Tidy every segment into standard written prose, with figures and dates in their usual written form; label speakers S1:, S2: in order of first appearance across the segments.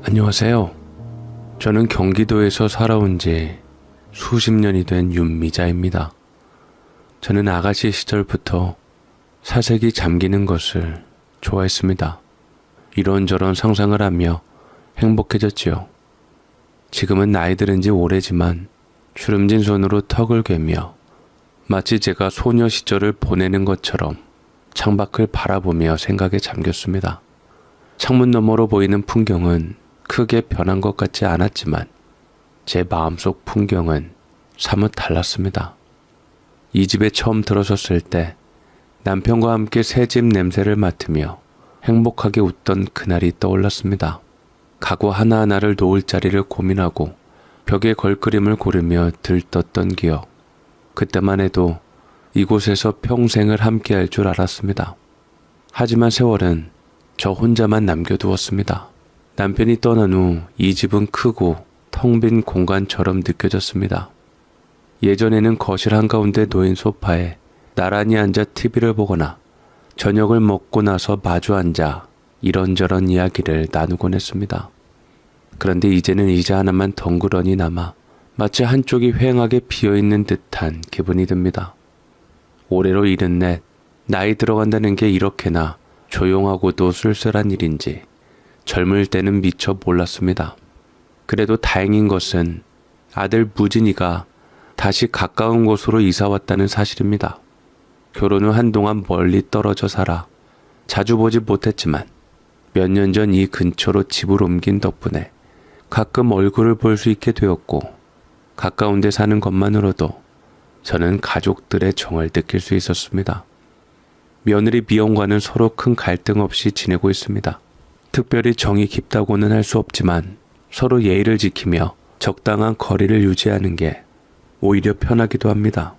S1: 안녕하세요. 저는 경기도에서 살아온 지 수십 년이 된 윤미자입니다. 저는 아가씨 시절부터 사색이 잠기는 것을 좋아했습니다. 이런저런 상상을 하며 행복해졌지요. 지금은 나이 들은 지 오래지만 주름진 손으로 턱을 괴며 마치 제가 소녀 시절을 보내는 것처럼 창밖을 바라보며 생각에 잠겼습니다. 창문 너머로 보이는 풍경은 크게 변한 것 같지 않았지만 제 마음속 풍경은 사뭇 달랐습니다. 이 집에 처음 들어섰을 때 남편과 함께 새집 냄새를 맡으며 행복하게 웃던 그날이 떠올랐습니다. 가구 하나하나를 놓을 자리를 고민하고 벽에 걸 그림을 고르며 들떴던 기억. 그때만 해도 이곳에서 평생을 함께할 줄 알았습니다. 하지만 세월은 저 혼자만 남겨두었습니다. 남편이 떠난 후 이 집은 크고 텅 빈 공간처럼 느껴졌습니다. 예전에는 거실 한가운데 놓인 소파에 나란히 앉아 TV를 보거나 저녁을 먹고 나서 마주 앉아 이런저런 이야기를 나누곤 했습니다. 그런데 이제는 의자 하나만 덩그러니 남아 마치 한쪽이 휑하게 비어있는 듯한 기분이 듭니다. 올해로 74, 나이 들어간다는 게 이렇게나 조용하고도 쓸쓸한 일인지 젊을 때는 미처 몰랐습니다. 그래도 다행인 것은 아들 무진이가 다시 가까운 곳으로 이사 왔다는 사실입니다. 결혼 후 한동안 멀리 떨어져 살아 자주 보지 못했지만 몇 년 전 이 근처로 집을 옮긴 덕분에 가끔 얼굴을 볼 수 있게 되었고, 가까운 데 사는 것만으로도 저는 가족들의 정을 느낄 수 있었습니다. 며느리 미영과는 서로 큰 갈등 없이 지내고 있습니다. 특별히 정이 깊다고는 할 수 없지만 서로 예의를 지키며 적당한 거리를 유지하는 게 오히려 편하기도 합니다.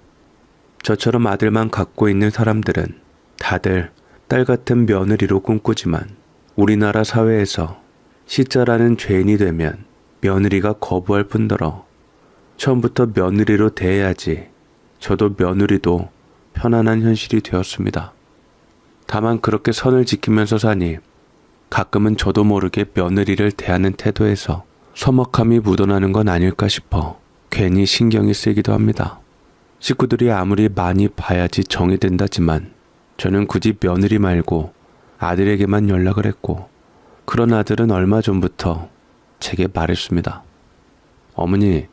S1: 저처럼 아들만 갖고 있는 사람들은 다들 딸 같은 며느리로 꿈꾸지만 우리나라 사회에서 시자라는 죄인이 되면 며느리가 거부할 뿐더러 처음부터 며느리로 대해야지 저도 며느리도 편안한 현실이 되었습니다. 다만 그렇게 선을 지키면서 사니 가끔은 저도 모르게 며느리를 대하는 태도에서 서먹함이 묻어나는 건 아닐까 싶어 괜히 신경이 쓰이기도 합니다. 식구들이 아무리 많이 봐야지 정이 된다지만 저는 굳이 며느리 말고 아들에게만 연락을 했고, 그런 아들은 얼마 전부터 제게 말했습니다. 어머니,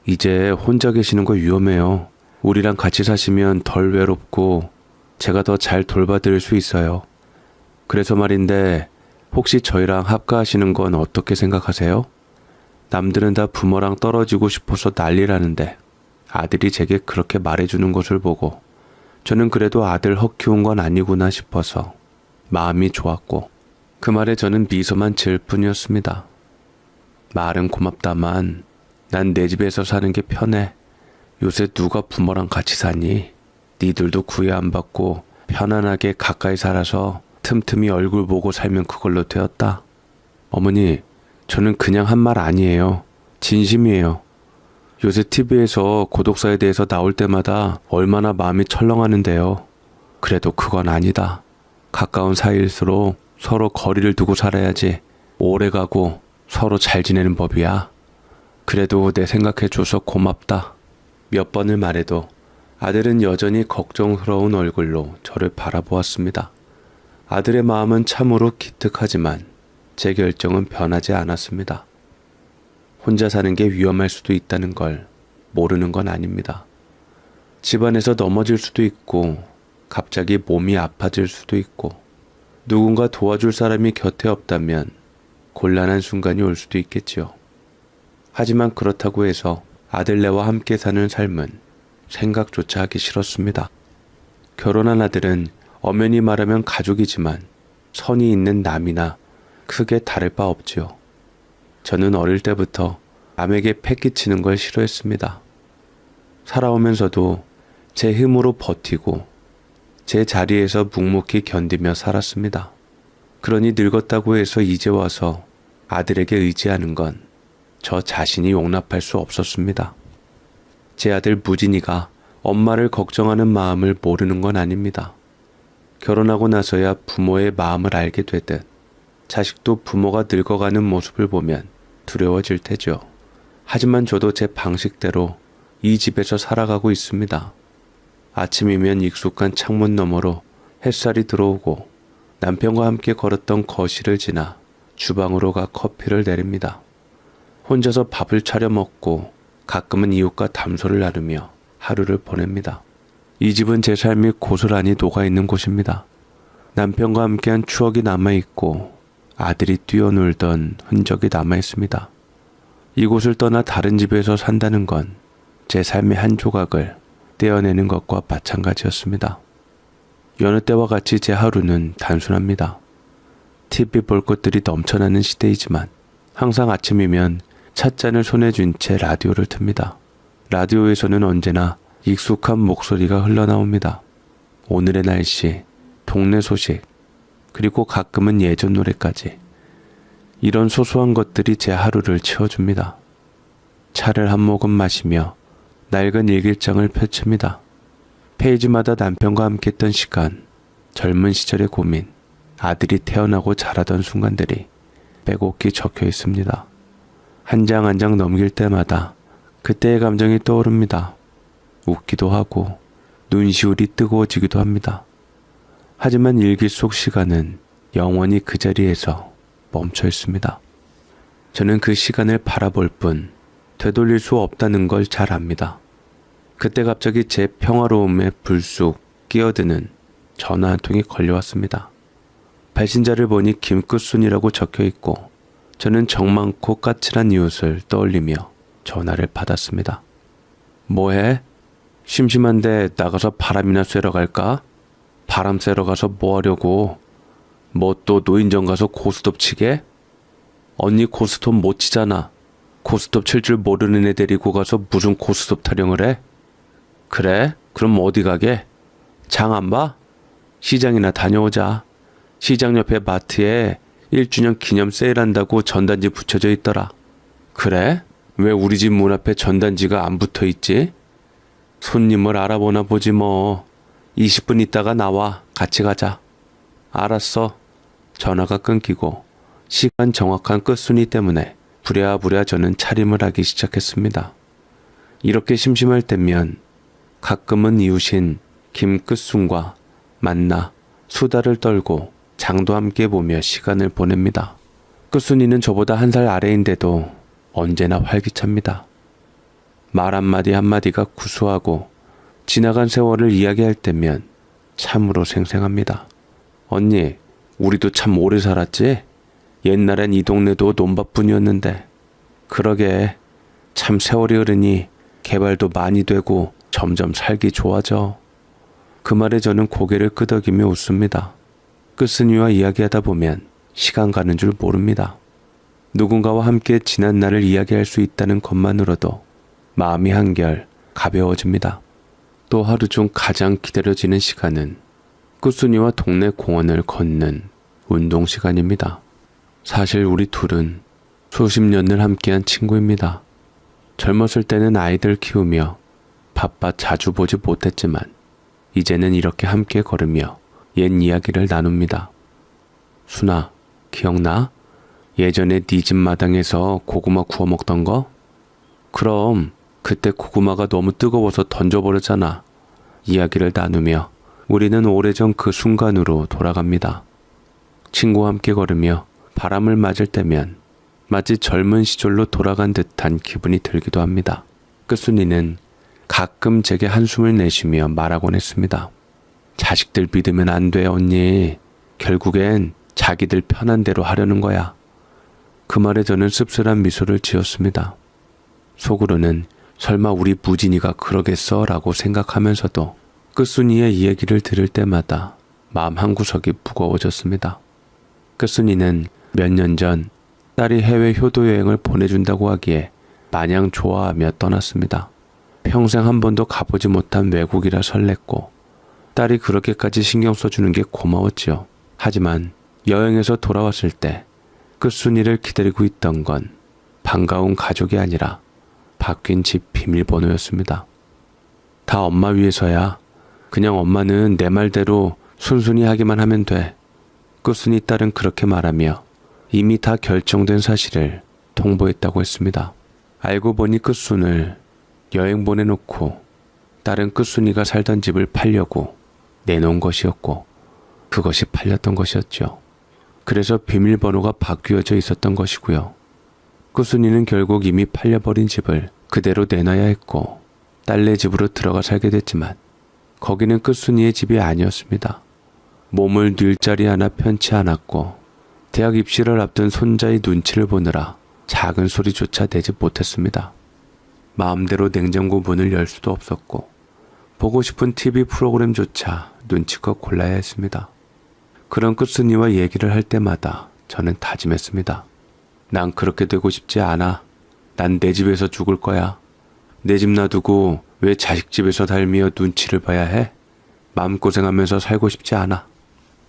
S1: 이제 혼자 계시는 거 위험해요. 우리랑 같이 사시면 덜 외롭고 제가 더 잘 돌봐드릴 수 있어요. 그래서 말인데 혹시 저희랑 합가하시는 건 어떻게 생각하세요? 남들은 다 부모랑 떨어지고 싶어서 난리라는데 아들이 제게 그렇게 말해주는 것을 보고 저는 그래도 아들 헛 키운 건 아니구나 싶어서 마음이 좋았고, 그 말에 저는 미소만 지을 뿐이었습니다. 말은 고맙다만 난 내 집에서 사는 게 편해. 요새 누가 부모랑 같이 사니? 니들도 구애 안 받고 편안하게 가까이 살아서 틈틈이 얼굴 보고 살면 그걸로 되었다. 어머니, 저는 그냥 한 말 아니에요. 진심이에요. 요새 TV에서 고독사에 대해서 나올 때마다 얼마나 마음이 철렁하는데요. 그래도 그건 아니다. 가까운 사이일수록 서로 거리를 두고 살아야지 오래가고 서로 잘 지내는 법이야. 그래도 내 생각해줘서 고맙다. 몇 번을 말해도 아들은 여전히 걱정스러운 얼굴로 저를 바라보았습니다. 아들의 마음은 참으로 기특하지만 제 결정은 변하지 않았습니다. 혼자 사는 게 위험할 수도 있다는 걸 모르는 건 아닙니다. 집안에서 넘어질 수도 있고 갑자기 몸이 아파질 수도 있고 누군가 도와줄 사람이 곁에 없다면 곤란한 순간이 올 수도 있겠지요. 하지만 그렇다고 해서 아들네와 함께 사는 삶은 생각조차 하기 싫었습니다. 결혼한 아들은 엄연히 말하면 가족이지만 선이 있는 남이나 크게 다를 바 없지요. 저는 어릴 때부터 남에게 패기치는 걸 싫어했습니다. 살아오면서도 제 힘으로 버티고 제 자리에서 묵묵히 견디며 살았습니다. 그러니 늙었다고 해서 이제 와서 아들에게 의지하는 건 저 자신이 용납할 수 없었습니다. 제 아들 무진이가 엄마를 걱정하는 마음을 모르는 건 아닙니다. 결혼하고 나서야 부모의 마음을 알게 되듯 자식도 부모가 늙어가는 모습을 보면 두려워질 테죠. 하지만 저도 제 방식대로 이 집에서 살아가고 있습니다. 아침이면 익숙한 창문 너머로 햇살이 들어오고 남편과 함께 걸었던 거실을 지나 주방으로 가 커피를 내립니다. 혼자서 밥을 차려 먹고 가끔은 이웃과 담소를 나누며 하루를 보냅니다. 이 집은 제 삶이 고스란히 녹아있는 곳입니다. 남편과 함께한 추억이 남아있고 아들이 뛰어놀던 흔적이 남아있습니다. 이곳을 떠나 다른 집에서 산다는 건 제 삶의 한 조각을 떼어내는 것과 마찬가지였습니다. 여느 때와 같이 제 하루는 단순합니다. TV 볼 것들이 넘쳐나는 시대이지만 항상 아침이면 찻잔을 손에 쥔 채 라디오를 틉니다. 라디오에서는 언제나 익숙한 목소리가 흘러나옵니다. 오늘의 날씨, 동네 소식, 그리고 가끔은 예전 노래까지. 이런 소소한 것들이 제 하루를 채워줍니다. 차를 한 모금 마시며 낡은 일기장을 펼칩니다. 페이지마다 남편과 함께했던 시간, 젊은 시절의 고민, 아들이 태어나고 자라던 순간들이 빼곡히 적혀 있습니다. 한 장 한 장 넘길 때마다 그때의 감정이 떠오릅니다. 웃기도 하고 눈시울이 뜨거워지기도 합니다. 하지만 일기 속 시간은 영원히 그 자리에서 멈춰 있습니다. 저는 그 시간을 바라볼 뿐 되돌릴 수 없다는 걸 잘 압니다. 그때 갑자기 제 평화로움에 불쑥 끼어드는 전화 한 통이 걸려왔습니다. 발신자를 보니 김끝순이라고 적혀 있고 저는 정 많고 까칠한 이웃을 떠올리며 전화를 받았습니다. 뭐해? 심심한데 나가서 바람이나 쐬러 갈까? 바람 쐬러 가서 뭐 하려고? 뭐 또 노인정 가서 고스톱 치게? 언니 고스톱 못 치잖아. 고스톱 칠 줄 모르는 애 데리고 가서 무슨 고스톱 타령을 해? 그래? 그럼 어디 가게? 장 안 봐? 시장이나 다녀오자. 시장 옆에 마트에 1주년 기념 세일한다고 전단지 붙여져 있더라. 그래? 왜 우리 집 문 앞에 전단지가 안 붙어 있지? 손님을 알아보나 보지 뭐. 20분 있다가 나와. 같이 가자. 알았어. 전화가 끊기고 시간 정확한 끝순위 때문에 부랴부랴 저는 차림을 하기 시작했습니다. 이렇게 심심할 때면 가끔은 이웃인 김끝순과 만나 수다를 떨고 장도 함께 보며 시간을 보냅니다. 끝순이는 저보다 한 살 아래인데도 언제나 활기찹니다. 말 한마디 한마디가 구수하고 지나간 세월을 이야기할 때면 참으로 생생합니다. 언니, 우리도 참 오래 살았지? 옛날엔 이 동네도 논밭뿐이었는데. 그러게, 참 세월이 흐르니 개발도 많이 되고 점점 살기 좋아져. 그 말에 저는 고개를 끄덕이며 웃습니다. 끝순이와 이야기하다 보면 시간 가는 줄 모릅니다. 누군가와 함께 지난 날을 이야기할 수 있다는 것만으로도 마음이 한결 가벼워집니다. 또 하루 중 가장 기다려지는 시간은 끝순이와 동네 공원을 걷는 운동 시간입니다. 사실 우리 둘은 수십 년을 함께한 친구입니다. 젊었을 때는 아이들 키우며 바빠 자주 보지 못했지만 이제는 이렇게 함께 걸으며 옛 이야기를 나눕니다. 순아, 기억나? 예전에 네 집 마당에서 고구마 구워 먹던 거? 그럼 그때 고구마가 너무 뜨거워서 던져버렸잖아. 이야기를 나누며 우리는 오래전 그 순간으로 돌아갑니다. 친구와 함께 걸으며 바람을 맞을 때면 마치 젊은 시절로 돌아간 듯한 기분이 들기도 합니다. 끝순이는 가끔 제게 한숨을 내쉬며 말하곤 했습니다. 자식들 믿으면 안 돼, 언니. 결국엔 자기들 편한 대로 하려는 거야. 그 말에 저는 씁쓸한 미소를 지었습니다. 속으로는 설마 우리 무진이가 그러겠어? 라고 생각하면서도 끝순이의 이야기를 들을 때마다 마음 한구석이 무거워졌습니다. 끝순이는 몇 년 전 딸이 해외 효도여행을 보내준다고 하기에 마냥 좋아하며 떠났습니다. 평생 한 번도 가보지 못한 외국이라 설렜고 딸이 그렇게까지 신경 써주는 게 고마웠지요. 하지만 여행에서 돌아왔을 때 끝순이를 기다리고 있던 건 반가운 가족이 아니라 바뀐 집 비밀번호였습니다. 다 엄마 위해서야. 그냥 엄마는 내 말대로 순순히 하기만 하면 돼. 끝순이 딸은 그렇게 말하며 이미 다 결정된 사실을 통보했다고 했습니다. 알고 보니 끝순을 여행 보내놓고 다른 끝순이가 살던 집을 팔려고 내놓은 것이었고 그것이 팔렸던 것이었죠. 그래서 비밀번호가 바뀌어져 있었던 것이고요. 끝순이는 결국 이미 팔려버린 집을 그대로 내놔야 했고 딸네 집으로 들어가 살게 됐지만 거기는 끝순이의 집이 아니었습니다. 몸을 늘 자리 하나 편치 않았고 대학 입시를 앞둔 손자의 눈치를 보느라 작은 소리조차 내지 못했습니다. 마음대로 냉장고 문을 열 수도 없었고 보고 싶은 TV 프로그램조차 눈치껏 골라야 했습니다. 그런 끝순이와 얘기를 할 때마다 저는 다짐했습니다. 난 그렇게 되고 싶지 않아. 난 내 집에서 죽을 거야. 내 집 놔두고 왜 자식 집에서 달미어 눈치를 봐야 해? 마음고생하면서 살고 싶지 않아.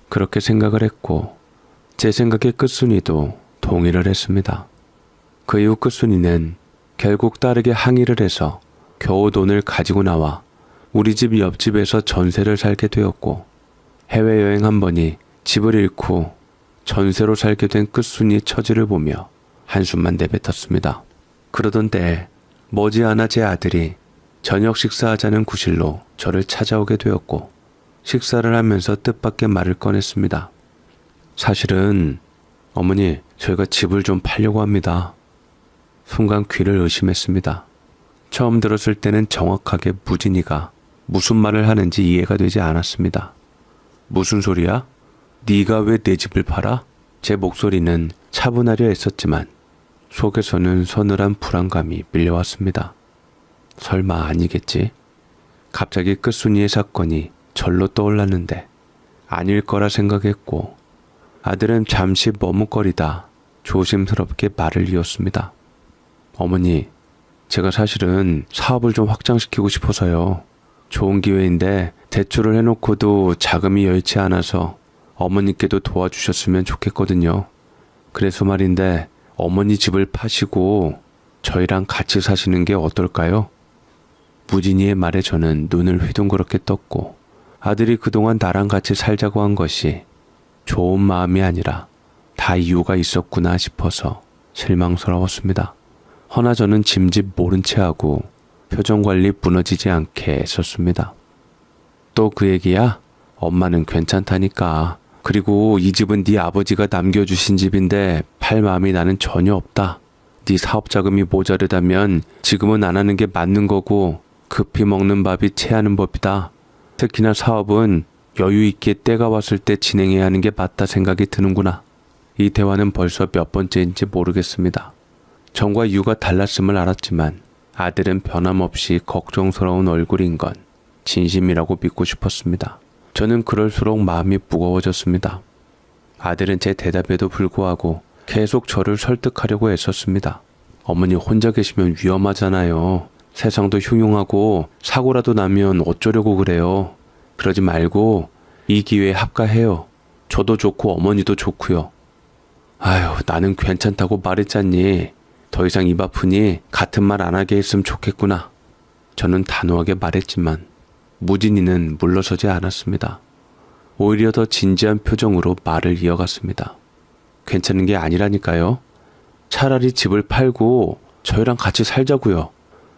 S1: 그렇게 생각을 했고 제 생각에 끝순이도 동의를 했습니다. 그 이후 끝순이는 결국 딸에게 항의를 해서 겨우 돈을 가지고 나와 우리 집 옆집에서 전세를 살게 되었고 해외여행 한 번이 집을 잃고 전세로 살게 된 끝순이의 처지를 보며 한숨만 내뱉었습니다. 그러던 때 머지않아 제 아들이 저녁 식사하자는 구실로 저를 찾아오게 되었고 식사를 하면서 뜻밖의 말을 꺼냈습니다. 사실은 어머니, 저희가 집을 좀 팔려고 합니다. 순간 귀를 의심했습니다. 처음 들었을 때는 정확하게 무진이가 무슨 말을 하는지 이해가 되지 않았습니다. 무슨 소리야? 네가 왜 내 집을 팔아? 제 목소리는 차분하려 했었지만 속에서는 서늘한 불안감이 밀려왔습니다. 설마 아니겠지? 갑자기 끝순이의 사건이 절로 떠올랐는데 아닐 거라 생각했고 아들은 잠시 머뭇거리다 조심스럽게 말을 이었습니다. 어머니, 제가 사실은 사업을 좀 확장시키고 싶어서요. 좋은 기회인데 대출을 해놓고도 자금이 여의치 않아서 어머니께도 도와주셨으면 좋겠거든요. 그래서 말인데 어머니 집을 파시고 저희랑 같이 사시는 게 어떨까요? 무진이의 말에 저는 눈을 휘둥그렇게 떴고 아들이 그동안 나랑 같이 살자고 한 것이 좋은 마음이 아니라 다 이유가 있었구나 싶어서 실망스러웠습니다. 허나 저는 짐짓 모른 채 하고 표정관리 무너지지 않게 애썼습니다. 또 그 얘기야? 엄마는 괜찮다니까. 그리고 이 집은 네 아버지가 남겨주신 집인데 팔 마음이 나는 전혀 없다. 네 사업 자금이 모자르다면 지금은 안 하는 게 맞는 거고 급히 먹는 밥이 체하는 법이다. 특히나 사업은 여유 있게 때가 왔을 때 진행해야 하는 게 맞다 생각이 드는구나. 이 대화는 벌써 몇 번째인지 모르겠습니다. 전과 이유가 달랐음을 알았지만 아들은 변함없이 걱정스러운 얼굴인 건 진심이라고 믿고 싶었습니다. 저는 그럴수록 마음이 무거워졌습니다. 아들은 제 대답에도 불구하고 계속 저를 설득하려고 애썼습니다. 어머니 혼자 계시면 위험하잖아요. 세상도 흉흉하고 사고라도 나면 어쩌려고 그래요. 그러지 말고 이 기회에 합가해요. 저도 좋고 어머니도 좋고요. 아유, 나는 괜찮다고 말했잖니. 더 이상 입 아프니 같은 말 안 하게 했으면 좋겠구나. 저는 단호하게 말했지만 무진이는 물러서지 않았습니다. 오히려 더 진지한 표정으로 말을 이어갔습니다. 괜찮은 게 아니라니까요. 차라리 집을 팔고 저희랑 같이 살자고요.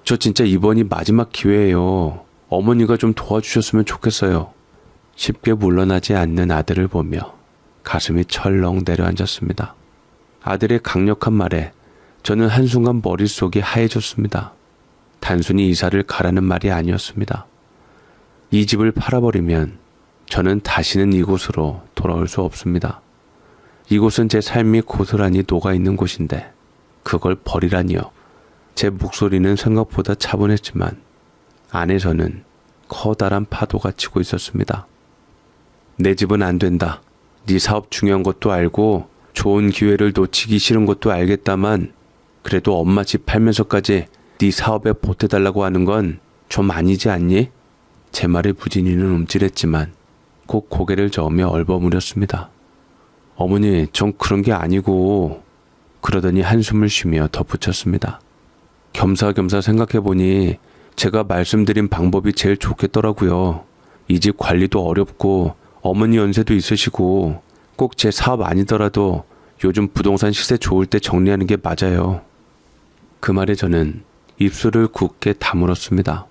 S1: 저 진짜 이번이 마지막 기회예요. 어머니가 좀 도와주셨으면 좋겠어요. 쉽게 물러나지 않는 아들을 보며 가슴이 철렁 내려앉았습니다. 아들의 강력한 말에 저는 한순간 머릿속이 하얘졌습니다. 단순히 이사를 가라는 말이 아니었습니다. 이 집을 팔아버리면 저는 다시는 이곳으로 돌아올 수 없습니다. 이곳은 제 삶이 고스란히 녹아있는 곳인데 그걸 버리라니요. 제 목소리는 생각보다 차분했지만 안에서는 커다란 파도가 치고 있었습니다. 내 집은 안 된다. 네 사업 중요한 것도 알고 좋은 기회를 놓치기 싫은 것도 알겠다만 그래도 엄마 집 팔면서까지 네 사업에 보태달라고 하는 건 좀 아니지 않니? 제 말에 무진이는 움찔했지만 곧 고개를 저으며 얼버무렸습니다. 어머니, 전 그런 게 아니고. 그러더니 한숨을 쉬며 덧붙였습니다. 겸사겸사 생각해보니 제가 말씀드린 방법이 제일 좋겠더라고요. 이 집 관리도 어렵고 어머니 연세도 있으시고 꼭 제 사업 아니더라도 요즘 부동산 시세 좋을 때 정리하는 게 맞아요. 그 말에 저는 입술을 굳게 다물었습니다.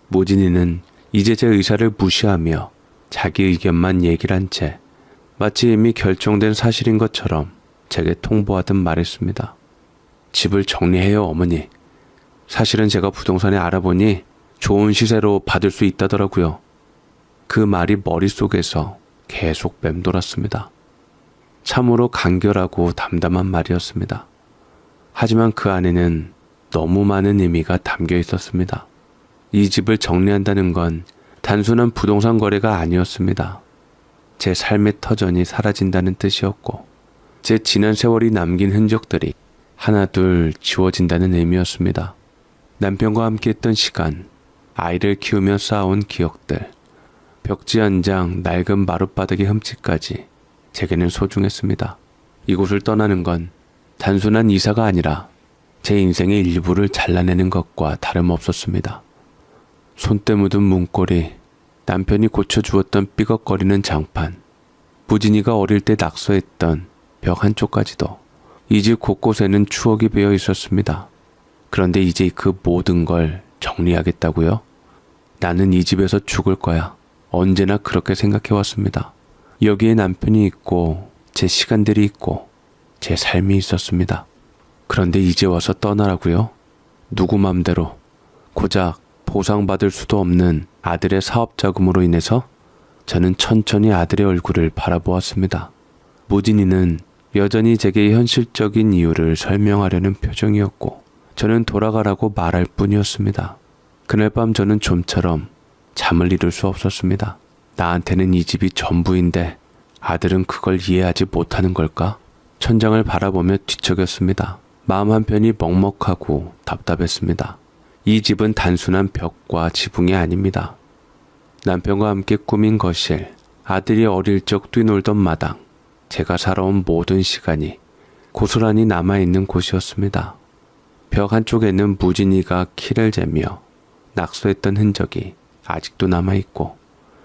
S1: 모진이는 이제 제 의사를 무시하며 자기 의견만 얘기를 한 채 마치 이미 결정된 사실인 것처럼 제게 통보하듯 말했습니다. 집을 정리해요, 어머니. 사실은 제가 부동산에 알아보니 좋은 시세로 받을 수 있다더라고요. 그 말이 머릿속에서 계속 맴돌았습니다. 참으로 간결하고 담담한 말이었습니다. 하지만 그 안에는 너무 많은 의미가 담겨 있었습니다. 이 집을 정리한다는 건 단순한 부동산 거래가 아니었습니다. 제 삶의 터전이 사라진다는 뜻이었고, 제 지난 세월이 남긴 흔적들이 하나둘 지워진다는 의미였습니다. 남편과 함께했던 시간, 아이를 키우며 쌓아온 기억들, 벽지 한 장, 낡은 마룻바닥의 흠집까지 제게는 소중했습니다. 이곳을 떠나는 건 단순한 이사가 아니라 제 인생의 일부를 잘라내는 것과 다름없었습니다. 손때 묻은 문고리, 남편이 고쳐주었던 삐걱거리는 장판, 부진이가 어릴 때 낙서했던 벽 한쪽까지도 이 집 곳곳에는 추억이 배어 있었습니다. 그런데 이제 그 모든 걸 정리하겠다고요? 나는 이 집에서 죽을 거야. 언제나 그렇게 생각해왔습니다. 여기에 남편이 있고 제 시간들이 있고 제 삶이 있었습니다. 그런데 이제 와서 떠나라고요? 누구 맘대로 고작 보상받을 수도 없는 아들의 사업 자금으로 인해서 저는 천천히 아들의 얼굴을 바라보았습니다. 무진이는 여전히 제게 현실적인 이유를 설명하려는 표정이었고 저는 돌아가라고 말할 뿐이었습니다. 그날 밤 저는 좀처럼 잠을 이룰 수 없었습니다. 나한테는 이 집이 전부인데 아들은 그걸 이해하지 못하는 걸까? 천장을 바라보며 뒤척였습니다. 마음 한편이 먹먹하고 답답했습니다. 이 집은 단순한 벽과 지붕이 아닙니다. 남편과 함께 꾸민 거실, 아들이 어릴 적 뛰놀던 마당, 제가 살아온 모든 시간이 고스란히 남아있는 곳이었습니다. 벽 한쪽에는 무진이가 키를 재며 낙서했던 흔적이 아직도 남아있고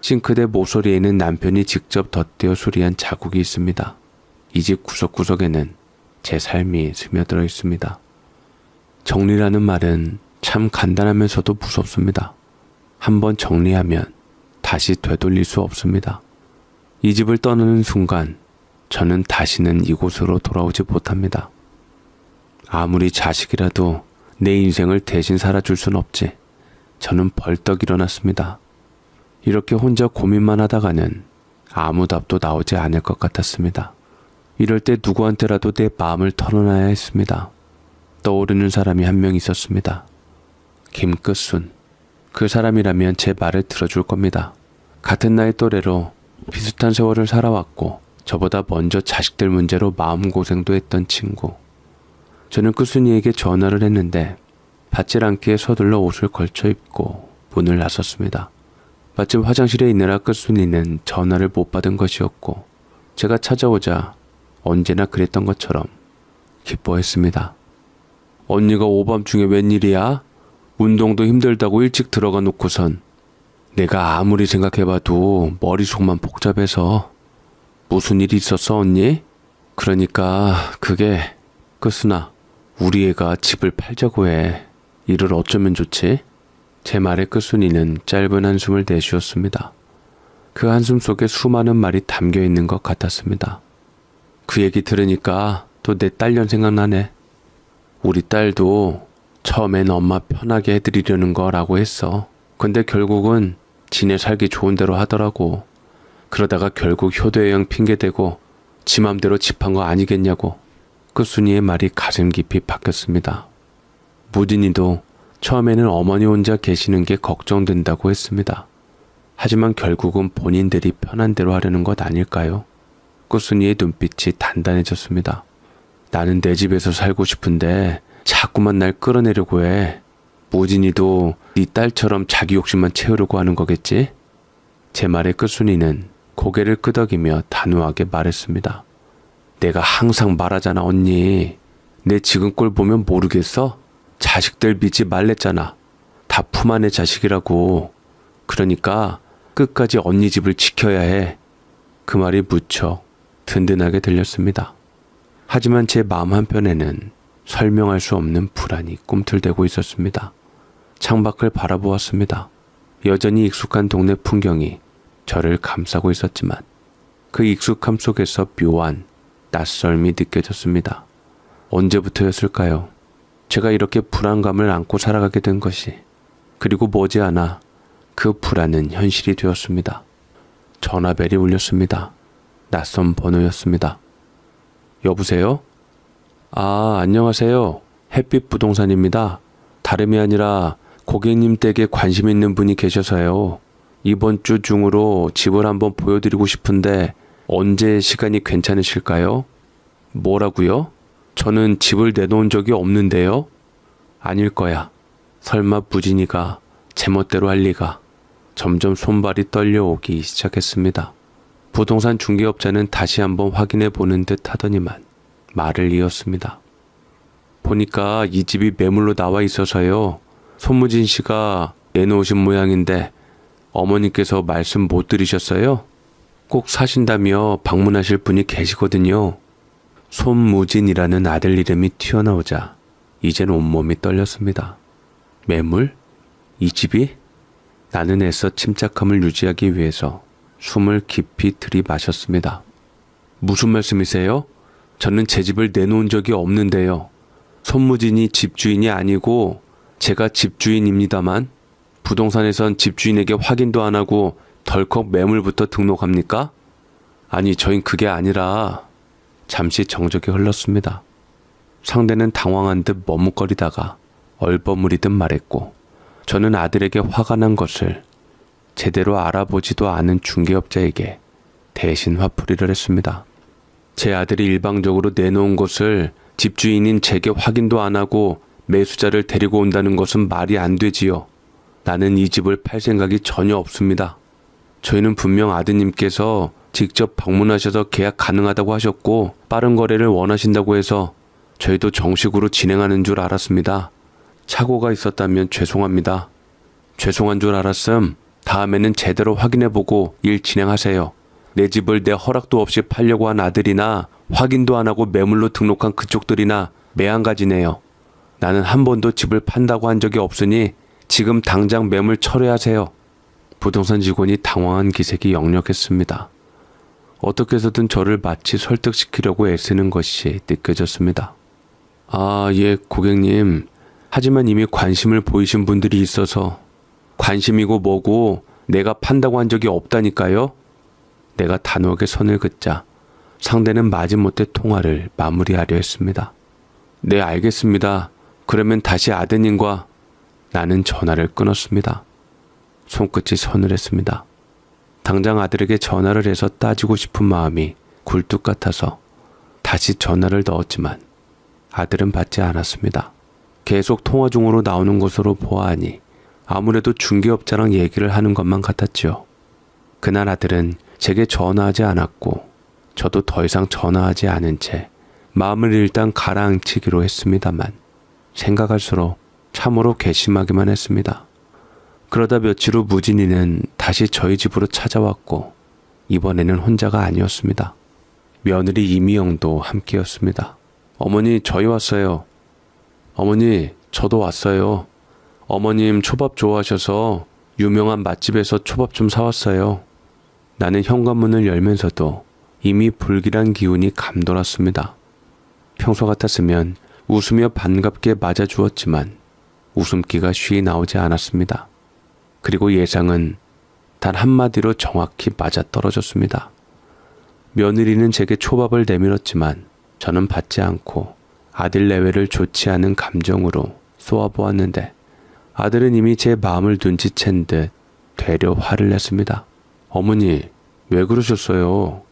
S1: 싱크대 모서리에는 남편이 직접 덧대어 수리한 자국이 있습니다. 이 집 구석구석에는 제 삶이 스며들어 있습니다. 정리라는 말은 참 간단하면서도 무섭습니다. 한번 정리하면 다시 되돌릴 수 없습니다. 이 집을 떠나는 순간 저는 다시는 이곳으로 돌아오지 못합니다. 아무리 자식이라도 내 인생을 대신 살아줄 순 없지. 저는 벌떡 일어났습니다. 이렇게 혼자 고민만 하다가는 아무 답도 나오지 않을 것 같았습니다. 이럴 때 누구한테라도 내 마음을 털어놔야 했습니다. 떠오르는 사람이 한 명 있었습니다. 김끝순. 그 사람이라면 제 말을 들어줄 겁니다. 같은 나이 또래로 비슷한 세월을 살아왔고 저보다 먼저 자식들 문제로 마음고생도 했던 친구. 저는 끝순이에게 전화를 했는데 받질 않기에 서둘러 옷을 걸쳐 입고 문을 나섰습니다. 마침 화장실에 있느라 끝순이는 전화를 못 받은 것이었고 제가 찾아오자 언제나 그랬던 것처럼 기뻐했습니다. 언니가 오밤중에 웬일이야? 운동도 힘들다고 일찍 들어가 놓고선 내가 아무리 생각해봐도 머릿속만 복잡해서 무슨 일이 있었어 언니? 그러니까 그게 끝순아 우리 애가 집을 팔자고 해. 이를 어쩌면 좋지? 제 말에 끝순이는 짧은 한숨을 내쉬었습니다. 그 한숨 속에 수많은 말이 담겨 있는 것 같았습니다. 그 얘기 들으니까 또 내 딸년 생각나네. 우리 딸도 처음엔 엄마 편하게 해드리려는 거라고 했어. 근데 결국은 지네 살기 좋은 대로 하더라고. 그러다가 결국 효도여행 핑계대고 지 맘대로 집한 거 아니겠냐고. 끝순이의 말이 가슴 깊이 박혔습니다. 무진이도 처음에는 어머니 혼자 계시는 게 걱정된다고 했습니다. 하지만 결국은 본인들이 편한 대로 하려는 것 아닐까요? 끝순이의 눈빛이 단단해졌습니다. 나는 내 집에서 살고 싶은데 자꾸만 날 끌어내려고 해. 무진이도 네 딸처럼 자기 욕심만 채우려고 하는 거겠지? 제 말에 끝순이는 고개를 끄덕이며 단호하게 말했습니다. 내가 항상 말하잖아 언니. 내 지금 꼴 보면 모르겠어? 자식들 믿지 말랬잖아. 다 품 안의 자식이라고. 그러니까 끝까지 언니 집을 지켜야 해. 그 말이 무척 든든하게 들렸습니다. 하지만 제 마음 한편에는 설명할 수 없는 불안이 꿈틀대고 있었습니다. 창밖을 바라보았습니다. 여전히 익숙한 동네 풍경이 저를 감싸고 있었지만 그 익숙함 속에서 묘한 낯설미 느껴졌습니다. 언제부터였을까요? 제가 이렇게 불안감을 안고 살아가게 된 것이. 그리고 머지않아 그 불안은 현실이 되었습니다. 전화벨이 울렸습니다. 낯선 번호였습니다. 여보세요? 아, 안녕하세요. 햇빛 부동산입니다. 다름이 아니라 고객님 댁에 관심 있는 분이 계셔서요. 이번 주 중으로 집을 한번 보여드리고 싶은데 언제 시간이 괜찮으실까요? 뭐라고요? 저는 집을 내놓은 적이 없는데요. 아닐 거야. 설마 무진이가 제멋대로 할 리가. 점점 손발이 떨려오기 시작했습니다. 부동산 중개업자는 다시 한번 확인해 보는 듯 하더니만 말을 이었습니다. 보니까 이 집이 매물로 나와 있어서요. 손무진 씨가 내놓으신 모양인데 어머니께서 말씀 못 들으셨어요? 꼭 사신다며 방문하실 분이 계시거든요. 손무진이라는 아들 이름이 튀어나오자 이젠 온몸이 떨렸습니다. 매물? 이 집이? 나는 애써 침착함을 유지하기 위해서 숨을 깊이 들이마셨습니다. 무슨 말씀이세요? 저는 제 집을 내놓은 적이 없는데요. 손무진이 집주인이 아니고 제가 집주인입니다만 부동산에선 집주인에게 확인도 안 하고 덜컥 매물부터 등록합니까? 아니, 저흰 그게 아니라. 잠시 정적이 흘렀습니다. 상대는 당황한 듯 머뭇거리다가 얼버무리듯 말했고 저는 아들에게 화가 난 것을 제대로 알아보지도 않은 중개업자에게 대신 화풀이를 했습니다. 제 아들이 일방적으로 내놓은 것을 집주인인 제게 확인도 안 하고 매수자를 데리고 온다는 것은 말이 안 되지요. 나는 이 집을 팔 생각이 전혀 없습니다. 저희는 분명 아드님께서 직접 방문하셔서 계약 가능하다고 하셨고 빠른 거래를 원하신다고 해서 저희도 정식으로 진행하는 줄 알았습니다. 착오가 있었다면 죄송합니다. 죄송한 줄 알았음 다음에는 제대로 확인해보고 일 진행하세요. 내 집을 내 허락도 없이 팔려고 한 아들이나 확인도 안 하고 매물로 등록한 그쪽들이나 매한가지네요. 나는 한 번도 집을 판다고 한 적이 없으니 지금 당장 매물 철회하세요. 부동산 직원이 당황한 기색이 역력했습니다. 어떻게 해서든 저를 마치 설득시키려고 애쓰는 것이 느껴졌습니다. 아, 예, 고객님. 하지만 이미 관심을 보이신 분들이 있어서. 관심이고 뭐고 내가 판다고 한 적이 없다니까요? 내가 단호하게 선을 긋자 상대는 마지못해 통화를 마무리하려 했습니다. 네, 알겠습니다. 그러면 다시 아드님과. 나는 전화를 끊었습니다. 손끝이 서늘했습니다. 당장 아들에게 전화를 해서 따지고 싶은 마음이 굴뚝 같아서 다시 전화를 넣었지만 아들은 받지 않았습니다. 계속 통화 중으로 나오는 것으로 보아하니 아무래도 중개업자랑 얘기를 하는 것만 같았지요. 그날 아들은 제게 전화하지 않았고 저도 더 이상 전화하지 않은 채 마음을 일단 가라앉히기로 했습니다만 생각할수록 참으로 괘씸하기만 했습니다. 그러다 며칠 후 무진이는 다시 저희 집으로 찾아왔고 이번에는 혼자가 아니었습니다. 며느리 이미영도 함께였습니다. 어머니, 저희 왔어요. 어머니, 저도 왔어요. 어머님 초밥 좋아하셔서 유명한 맛집에서 초밥 좀 사왔어요. 나는 현관문을 열면서도 이미 불길한 기운이 감돌았습니다. 평소 같았으면 웃으며 반갑게 맞아주었지만 웃음기가 쉬이 나오지 않았습니다. 그리고 예상은 단 한마디로 정확히 맞아떨어졌습니다. 며느리는 제게 초밥을 내밀었지만 저는 받지 않고 아들 내외를 좋지 않은 감정으로 쏘아보았는데 아들은 이미 제 마음을 눈치챈 듯 되려 화를 냈습니다. 어머니, 왜 그러셨어요?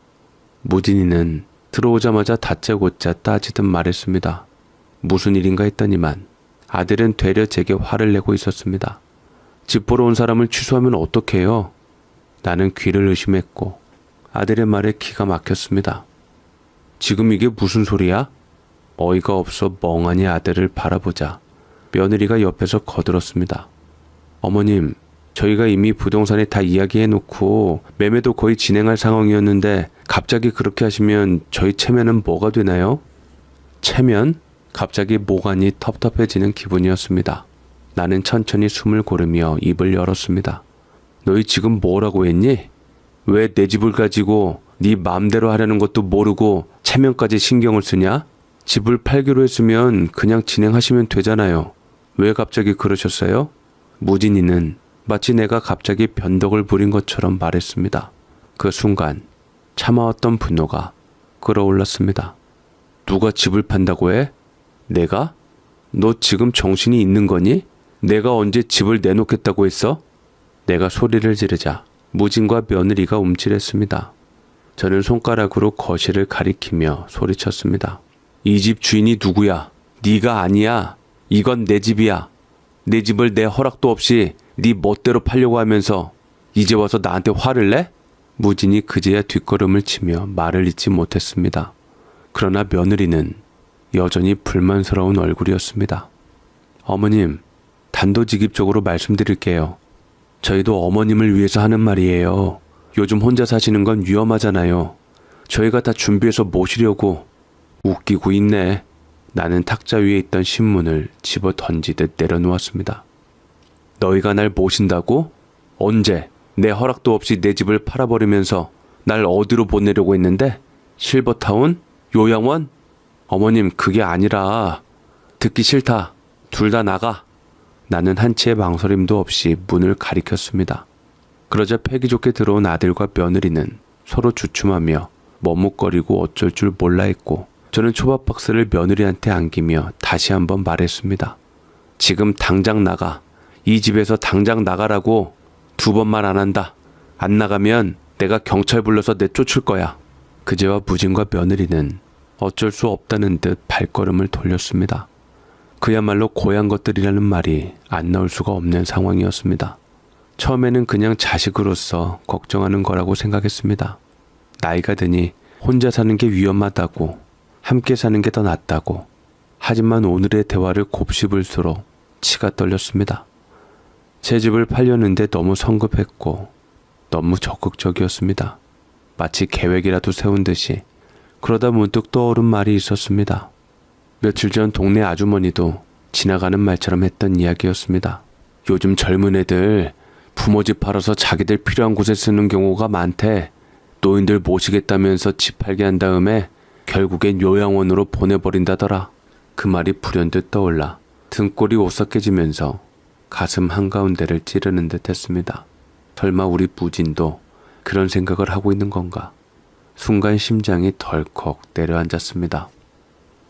S1: 무진이는 들어오자마자 다짜고짜 따지듯 말했습니다. 무슨 일인가 했더니만 아들은 되려 제게 화를 내고 있었습니다. 집 보러 온 사람을 취소하면 어떡해요? 나는 귀를 의심했고 아들의 말에 기가 막혔습니다. 지금 이게 무슨 소리야? 어이가 없어 멍하니 아들을 바라보자 며느리가 옆에서 거들었습니다. 어머님, 저희가 이미 부동산에 다 이야기해놓고 매매도 거의 진행할 상황이었는데 갑자기 그렇게 하시면 저희 체면은 뭐가 되나요? 체면? 갑자기 모관이 텁텁해지는 기분이었습니다. 나는 천천히 숨을 고르며 입을 열었습니다. 너희 지금 뭐라고 했니? 왜 내 집을 가지고 네 마음대로 하려는 것도 모르고 체면까지 신경을 쓰냐? 집을 팔기로 했으면 그냥 진행하시면 되잖아요. 왜 갑자기 그러셨어요? 무진이는 마치 내가 갑자기 변덕을 부린 것처럼 말했습니다. 그 순간 참아왔던 분노가 끌어올랐습니다. 누가 집을 판다고 해? 내가? 너 지금 정신이 있는 거니? 내가 언제 집을 내놓겠다고 했어? 내가 소리를 지르자 무진과 며느리가 움찔했습니다. 저는 손가락으로 거실을 가리키며 소리쳤습니다. 이 집 주인이 누구야? 네가 아니야. 이건 내 집이야. 내 집을 내 허락도 없이 네 멋대로 팔려고 하면서 이제 와서 나한테 화를 내? 무진이 그제야 뒷걸음을 치며 말을 잇지 못했습니다. 그러나 며느리는 여전히 불만스러운 얼굴이었습니다. 어머님, 단도직입적으로 말씀드릴게요. 저희도 어머님을 위해서 하는 말이에요. 요즘 혼자 사시는 건 위험하잖아요. 저희가 다 준비해서 모시려고. 웃기고 있네. 나는 탁자 위에 있던 신문을 집어 던지듯 내려놓았습니다. 너희가 날 모신다고? 언제? 내 허락도 없이 내 집을 팔아버리면서 날 어디로 보내려고 했는데? 실버타운? 요양원? 어머님, 그게 아니라. 듣기 싫다. 둘 다 나가. 나는 한치의 망설임도 없이 문을 가리켰습니다. 그러자 패기 좋게 들어온 아들과 며느리는 서로 주춤하며 머뭇거리고 어쩔 줄 몰라 했고, 저는 초밥 박스를 며느리한테 안기며 다시 한번 말했습니다. 지금 당장 나가. 이 집에서 당장 나가라고. 2번만 안 한다. 안 나가면 내가 경찰 불러서 내쫓을 거야. 그제와 무진과 며느리는 어쩔 수 없다는 듯 발걸음을 돌렸습니다. 그야말로 고향 것들이라는 말이 안 나올 수가 없는 상황이었습니다. 처음에는 그냥 자식으로서 걱정하는 거라고 생각했습니다. 나이가 드니 혼자 사는 게 위험하다고, 함께 사는 게 더 낫다고. 하지만 오늘의 대화를 곱씹을수록 치가 떨렸습니다. 제 집을 팔려는데 너무 성급했고 너무 적극적이었습니다. 마치 계획이라도 세운 듯이. 그러다 문득 떠오른 말이 있었습니다. 며칠 전 동네 아주머니도 지나가는 말처럼 했던 이야기였습니다. 요즘 젊은 애들 부모 집 팔아서 자기들 필요한 곳에 쓰는 경우가 많대. 노인들 모시겠다면서 집 팔게 한 다음에 결국엔 요양원으로 보내버린다더라. 그 말이 불현듯 떠올라 등골이 오싹해지면서 가슴 한가운데를 찌르는 듯 했습니다. 설마 우리 무진도 그런 생각을 하고 있는 건가? 순간 심장이 덜컥 내려앉았습니다.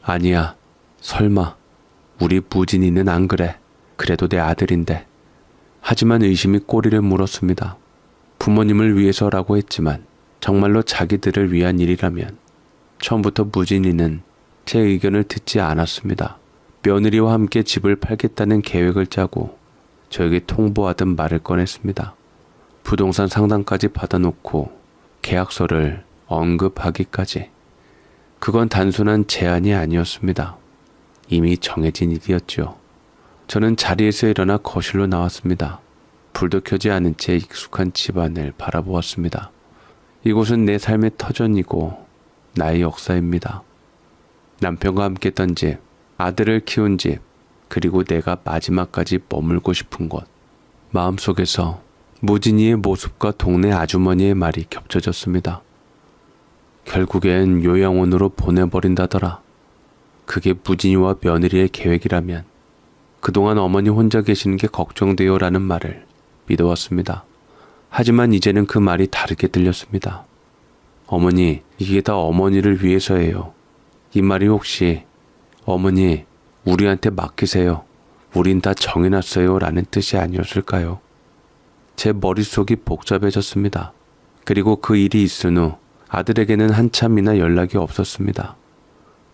S1: 아니야, 설마. 우리 무진이는 안 그래. 그래도 내 아들인데. 하지만 의심이 꼬리를 물었습니다. 부모님을 위해서라고 했지만 정말로 자기들을 위한 일이라면 처음부터 무진이는 제 의견을 듣지 않았습니다. 며느리와 함께 집을 팔겠다는 계획을 짜고 저에게 통보하듯 말을 꺼냈습니다. 부동산 상담까지 받아놓고 계약서를 언급하기까지. 그건 단순한 제안이 아니었습니다. 이미 정해진 일이었죠. 저는 자리에서 일어나 거실로 나왔습니다. 불도 켜지 않은 채 익숙한 집안을 바라보았습니다. 이곳은 내 삶의 터전이고 나의 역사입니다. 남편과 함께 했던 집, 아들을 키운 집, 그리고 내가 마지막까지 머물고 싶은 곳. 마음속에서 무진이의 모습과 동네 아주머니의 말이 겹쳐졌습니다. 결국엔 요양원으로 보내버린다더라. 그게 무진이와 며느리의 계획이라면 그동안 어머니 혼자 계시는 게 걱정돼요 라는 말을 믿어왔습니다. 하지만 이제는 그 말이 다르게 들렸습니다. 어머니, 이게 다 어머니를 위해서예요. 이 말이 혹시 어머니, 우리한테 맡기세요. 우린 다 정해놨어요 라는 뜻이 아니었을까요? 제 머릿속이 복잡해졌습니다. 그리고 그 일이 있은 후 아들에게는 한참이나 연락이 없었습니다.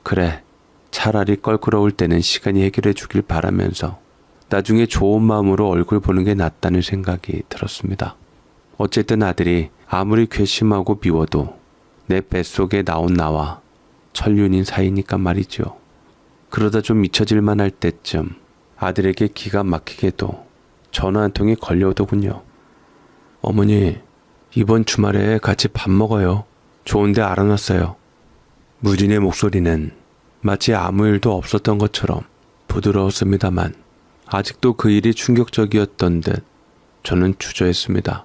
S1: 그래, 차라리 껄끄러울 때는 시간이 해결해 주길 바라면서 나중에 좋은 마음으로 얼굴 보는 게 낫다는 생각이 들었습니다. 어쨌든 아들이 아무리 괘씸하고 미워도 내 뱃속에 나온 나와 천륜인 사이니까 말이죠. 그러다 좀 잊혀질 만할 때쯤 아들에게 기가 막히게도 전화 한 통이 걸려오더군요. 어머니, 이번 주말에 같이 밥 먹어요. 좋은데 알아놨어요. 무진의 목소리는 마치 아무 일도 없었던 것처럼 부드러웠습니다만 아직도 그 일이 충격적이었던 듯 저는 주저했습니다.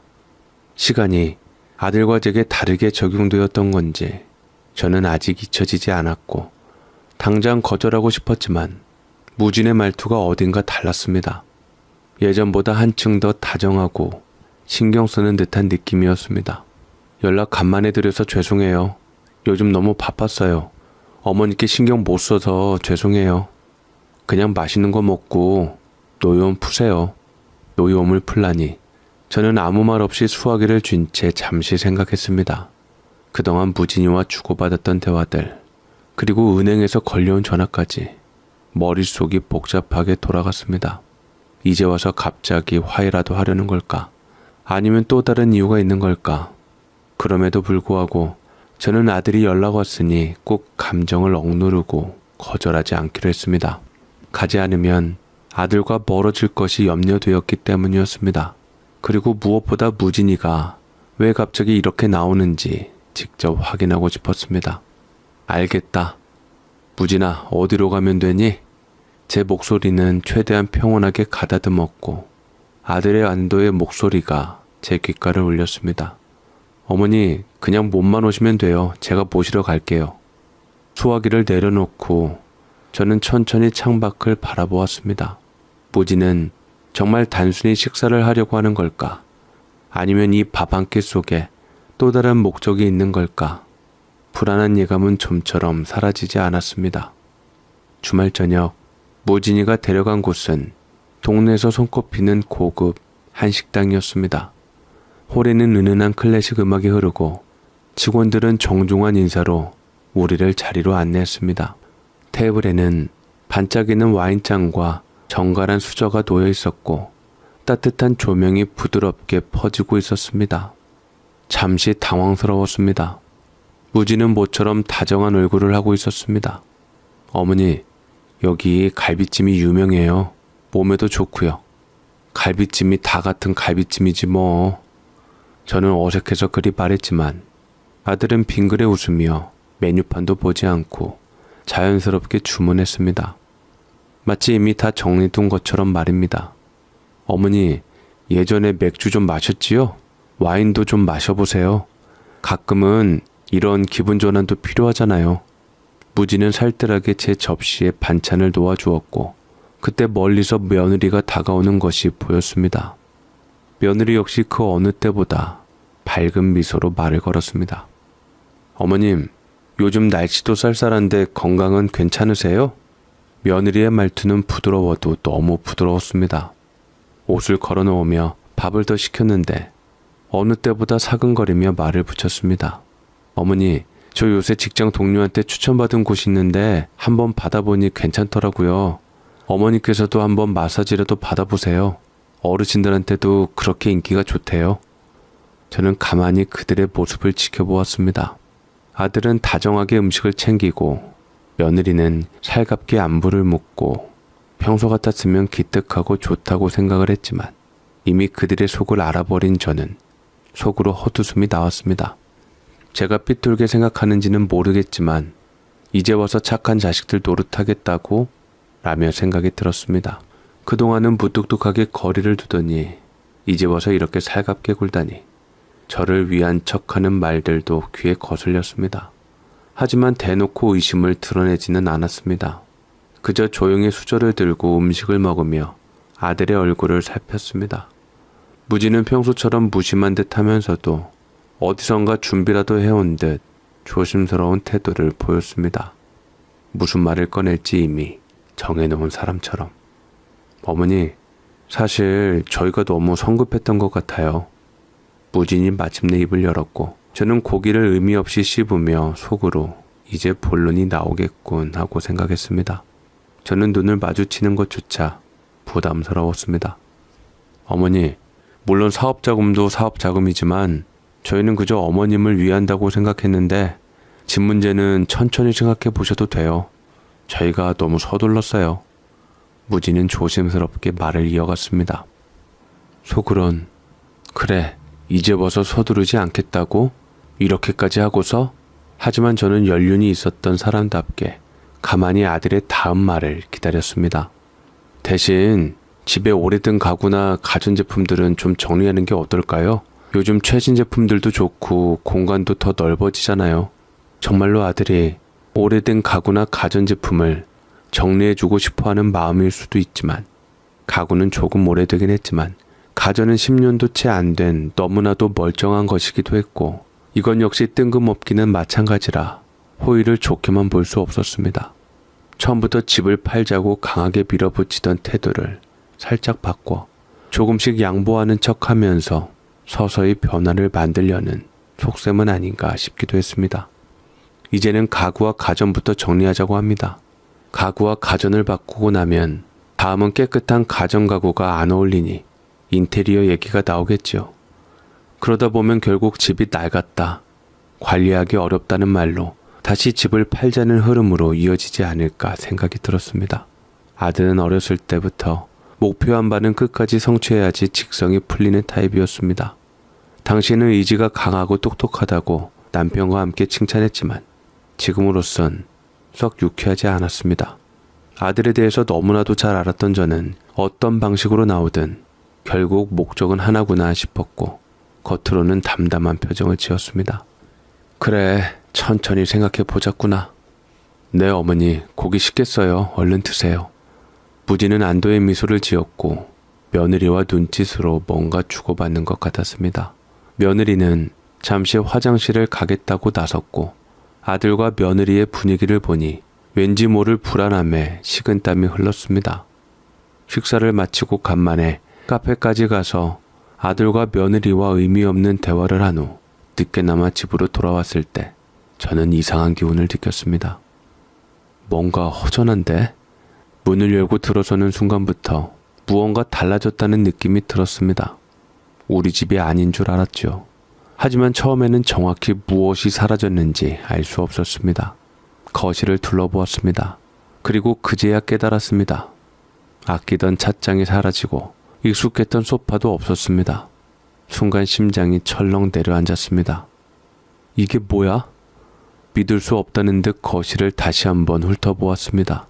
S1: 시간이 아들과 제게 다르게 적용되었던 건지 저는 아직 잊혀지지 않았고 당장 거절하고 싶었지만 무진의 말투가 어딘가 달랐습니다. 예전보다 한층 더 다정하고 신경 쓰는 듯한 느낌이었습니다. 연락 간만에 드려서 죄송해요. 요즘 너무 바빴어요. 어머니께 신경 못 써서 죄송해요. 그냥 맛있는 거 먹고 노여움 푸세요. 노여움을 풀라니. 저는 아무 말 없이 수화기를 쥔 채 잠시 생각했습니다. 그동안 무진이와 주고받았던 대화들, 그리고 은행에서 걸려온 전화까지 머릿속이 복잡하게 돌아갔습니다. 이제 와서 갑자기 화해라도 하려는 걸까? 아니면 또 다른 이유가 있는 걸까? 그럼에도 불구하고 저는 아들이 연락 왔으니 꼭 감정을 억누르고 거절하지 않기로 했습니다. 가지 않으면 아들과 멀어질 것이 염려되었기 때문이었습니다. 그리고 무엇보다 무진이가 왜 갑자기 이렇게 나오는지 직접 확인하고 싶었습니다. 알겠다. 무진아, 어디로 가면 되니? 제 목소리는 최대한 평온하게 가다듬었고 아들의 안도의 목소리가 제 귓가를 울렸습니다. 어머니, 그냥 몸만 오시면 돼요. 제가 모시러 갈게요. 수화기를 내려놓고 저는 천천히 창밖을 바라보았습니다. 무진은 정말 단순히 식사를 하려고 하는 걸까? 아니면 이 밥 한 끼 속에 또 다른 목적이 있는 걸까? 불안한 예감은 좀처럼 사라지지 않았습니다. 주말 저녁, 무진이가 데려간 곳은 동네에서 손꼽히는 고급 한식당이었습니다. 홀에는 은은한 클래식 음악이 흐르고 직원들은 정중한 인사로 우리를 자리로 안내했습니다. 테이블에는 반짝이는 와인잔과 정갈한 수저가 놓여 있었고 따뜻한 조명이 부드럽게 퍼지고 있었습니다. 잠시 당황스러웠습니다. 무진은 모처럼 다정한 얼굴을 하고 있었습니다. 어머니, 여기 갈비찜이 유명해요. 몸에도 좋고요. 갈비찜이 다 같은 갈비찜이지 뭐. 저는 어색해서 그리 말했지만 아들은 빙그레 웃으며 메뉴판도 보지 않고 자연스럽게 주문했습니다. 마치 이미 다 정리된 것처럼 말입니다. 어머니, 예전에 맥주 좀 마셨지요? 와인도 좀 마셔보세요. 가끔은 이런 기분 전환도 필요하잖아요. 무진은 살뜰하게 제 접시에 반찬을 놓아주었고 그때 멀리서 며느리가 다가오는 것이 보였습니다. 며느리 역시 그 어느 때보다 밝은 미소로 말을 걸었습니다. 어머님, 요즘 날씨도 쌀쌀한데 건강은 괜찮으세요? 며느리의 말투는 부드러워도 너무 부드러웠습니다. 옷을 걸어놓으며 밥을 더 시켰는데 어느 때보다 사근거리며 말을 붙였습니다. 어머니, 저 요새 직장 동료한테 추천받은 곳이 있는데 한번 받아보니 괜찮더라고요. 어머니께서도 한번 마사지라도 받아보세요. 어르신들한테도 그렇게 인기가 좋대요. 저는 가만히 그들의 모습을 지켜보았습니다. 아들은 다정하게 음식을 챙기고 며느리는 살갑게 안부를 묻고 평소 같았으면 기특하고 좋다고 생각을 했지만 이미 그들의 속을 알아버린 저는 속으로 헛웃음이 나왔습니다. 제가 삐뚤게 생각하는지는 모르겠지만 이제 와서 착한 자식들 노릇하겠다고 라며 생각이 들었습니다. 그동안은 무뚝뚝하게 거리를 두더니 이제 와서 이렇게 살갑게 굴다니. 저를 위한 척하는 말들도 귀에 거슬렸습니다. 하지만 대놓고 의심을 드러내지는 않았습니다. 그저 조용히 수저를 들고 음식을 먹으며 아들의 얼굴을 살폈습니다. 무진은 평소처럼 무심한 듯 하면서도 어디선가 준비라도 해온 듯 조심스러운 태도를 보였습니다. 무슨 말을 꺼낼지 이미 정해놓은 사람처럼. 어머니, 사실 저희가 너무 성급했던 것 같아요. 무진이 마침내 입을 열었고 저는 고기를 의미 없이 씹으며 속으로 이제 본론이 나오겠군 하고 생각했습니다. 저는 눈을 마주치는 것조차 부담스러웠습니다. 어머니, 물론 사업자금도 사업자금이지만 저희는 그저 어머님을 위한다고 생각했는데 집 문제는 천천히 생각해 보셔도 돼요. 저희가 너무 서둘렀어요. 무진은 조심스럽게 말을 이어갔습니다. 속으론 그래, 이제 와서 서두르지 않겠다고? 이렇게까지 하고서? 하지만 저는 연륜이 있었던 사람답게 가만히 아들의 다음 말을 기다렸습니다. 대신 집에 오래된 가구나 가전제품들은 좀 정리하는 게 어떨까요? 요즘 최신 제품들도 좋고 공간도 더 넓어지잖아요. 정말로 아들이 오래된 가구나 가전제품을 정리해주고 싶어하는 마음일 수도 있지만, 가구는 조금 오래되긴 했지만 가전은 10년도 채 안 된 너무나도 멀쩡한 것이기도 했고, 이건 역시 뜬금없기는 마찬가지라 호의를 좋게만 볼 수 없었습니다. 처음부터 집을 팔자고 강하게 밀어붙이던 태도를 살짝 바꿔 조금씩 양보하는 척하면서 서서히 변화를 만들려는 속셈은 아닌가 싶기도 했습니다. 이제는 가구와 가전부터 정리하자고 합니다. 가구와 가전을 바꾸고 나면 다음은 깨끗한 가전 가구가 안 어울리니 인테리어 얘기가 나오겠지요. 그러다 보면 결국 집이 낡았다, 관리하기 어렵다는 말로 다시 집을 팔자는 흐름으로 이어지지 않을까 생각이 들었습니다. 아들은 어렸을 때부터 목표한 바는 끝까지 성취해야지 직성이 풀리는 타입이었습니다. 당시에는 의지가 강하고 똑똑하다고 남편과 함께 칭찬했지만 지금으로선 썩 유쾌하지 않았습니다. 아들에 대해서 너무나도 잘 알았던 저는 어떤 방식으로 나오든 결국 목적은 하나구나 싶었고, 겉으로는 담담한 표정을 지었습니다. 그래, 천천히 생각해 보자꾸나. 네 어머니, 고기 식겠어요. 얼른 드세요. 무지는 안도의 미소를 지었고 며느리와 눈짓으로 뭔가 주고받는 것 같았습니다. 며느리는 잠시 화장실을 가겠다고 나섰고, 아들과 며느리의 분위기를 보니 왠지 모를 불안함에 식은땀이 흘렀습니다. 식사를 마치고 간만에 카페까지 가서 아들과 며느리와 의미 없는 대화를 한 후 늦게나마 집으로 돌아왔을 때 저는 이상한 기운을 느꼈습니다. 뭔가 허전한데? 문을 열고 들어서는 순간부터 무언가 달라졌다는 느낌이 들었습니다. 우리 집이 아닌 줄 알았죠. 하지만 처음에는 정확히 무엇이 사라졌는지 알 수 없었습니다. 거실을 둘러보았습니다. 그리고 그제야 깨달았습니다. 아끼던 찻장이 사라지고 익숙했던 소파도 없었습니다. 순간 심장이 철렁 내려앉았습니다. 이게 뭐야? 믿을 수 없다는 듯 거실을 다시 한번 훑어보았습니다.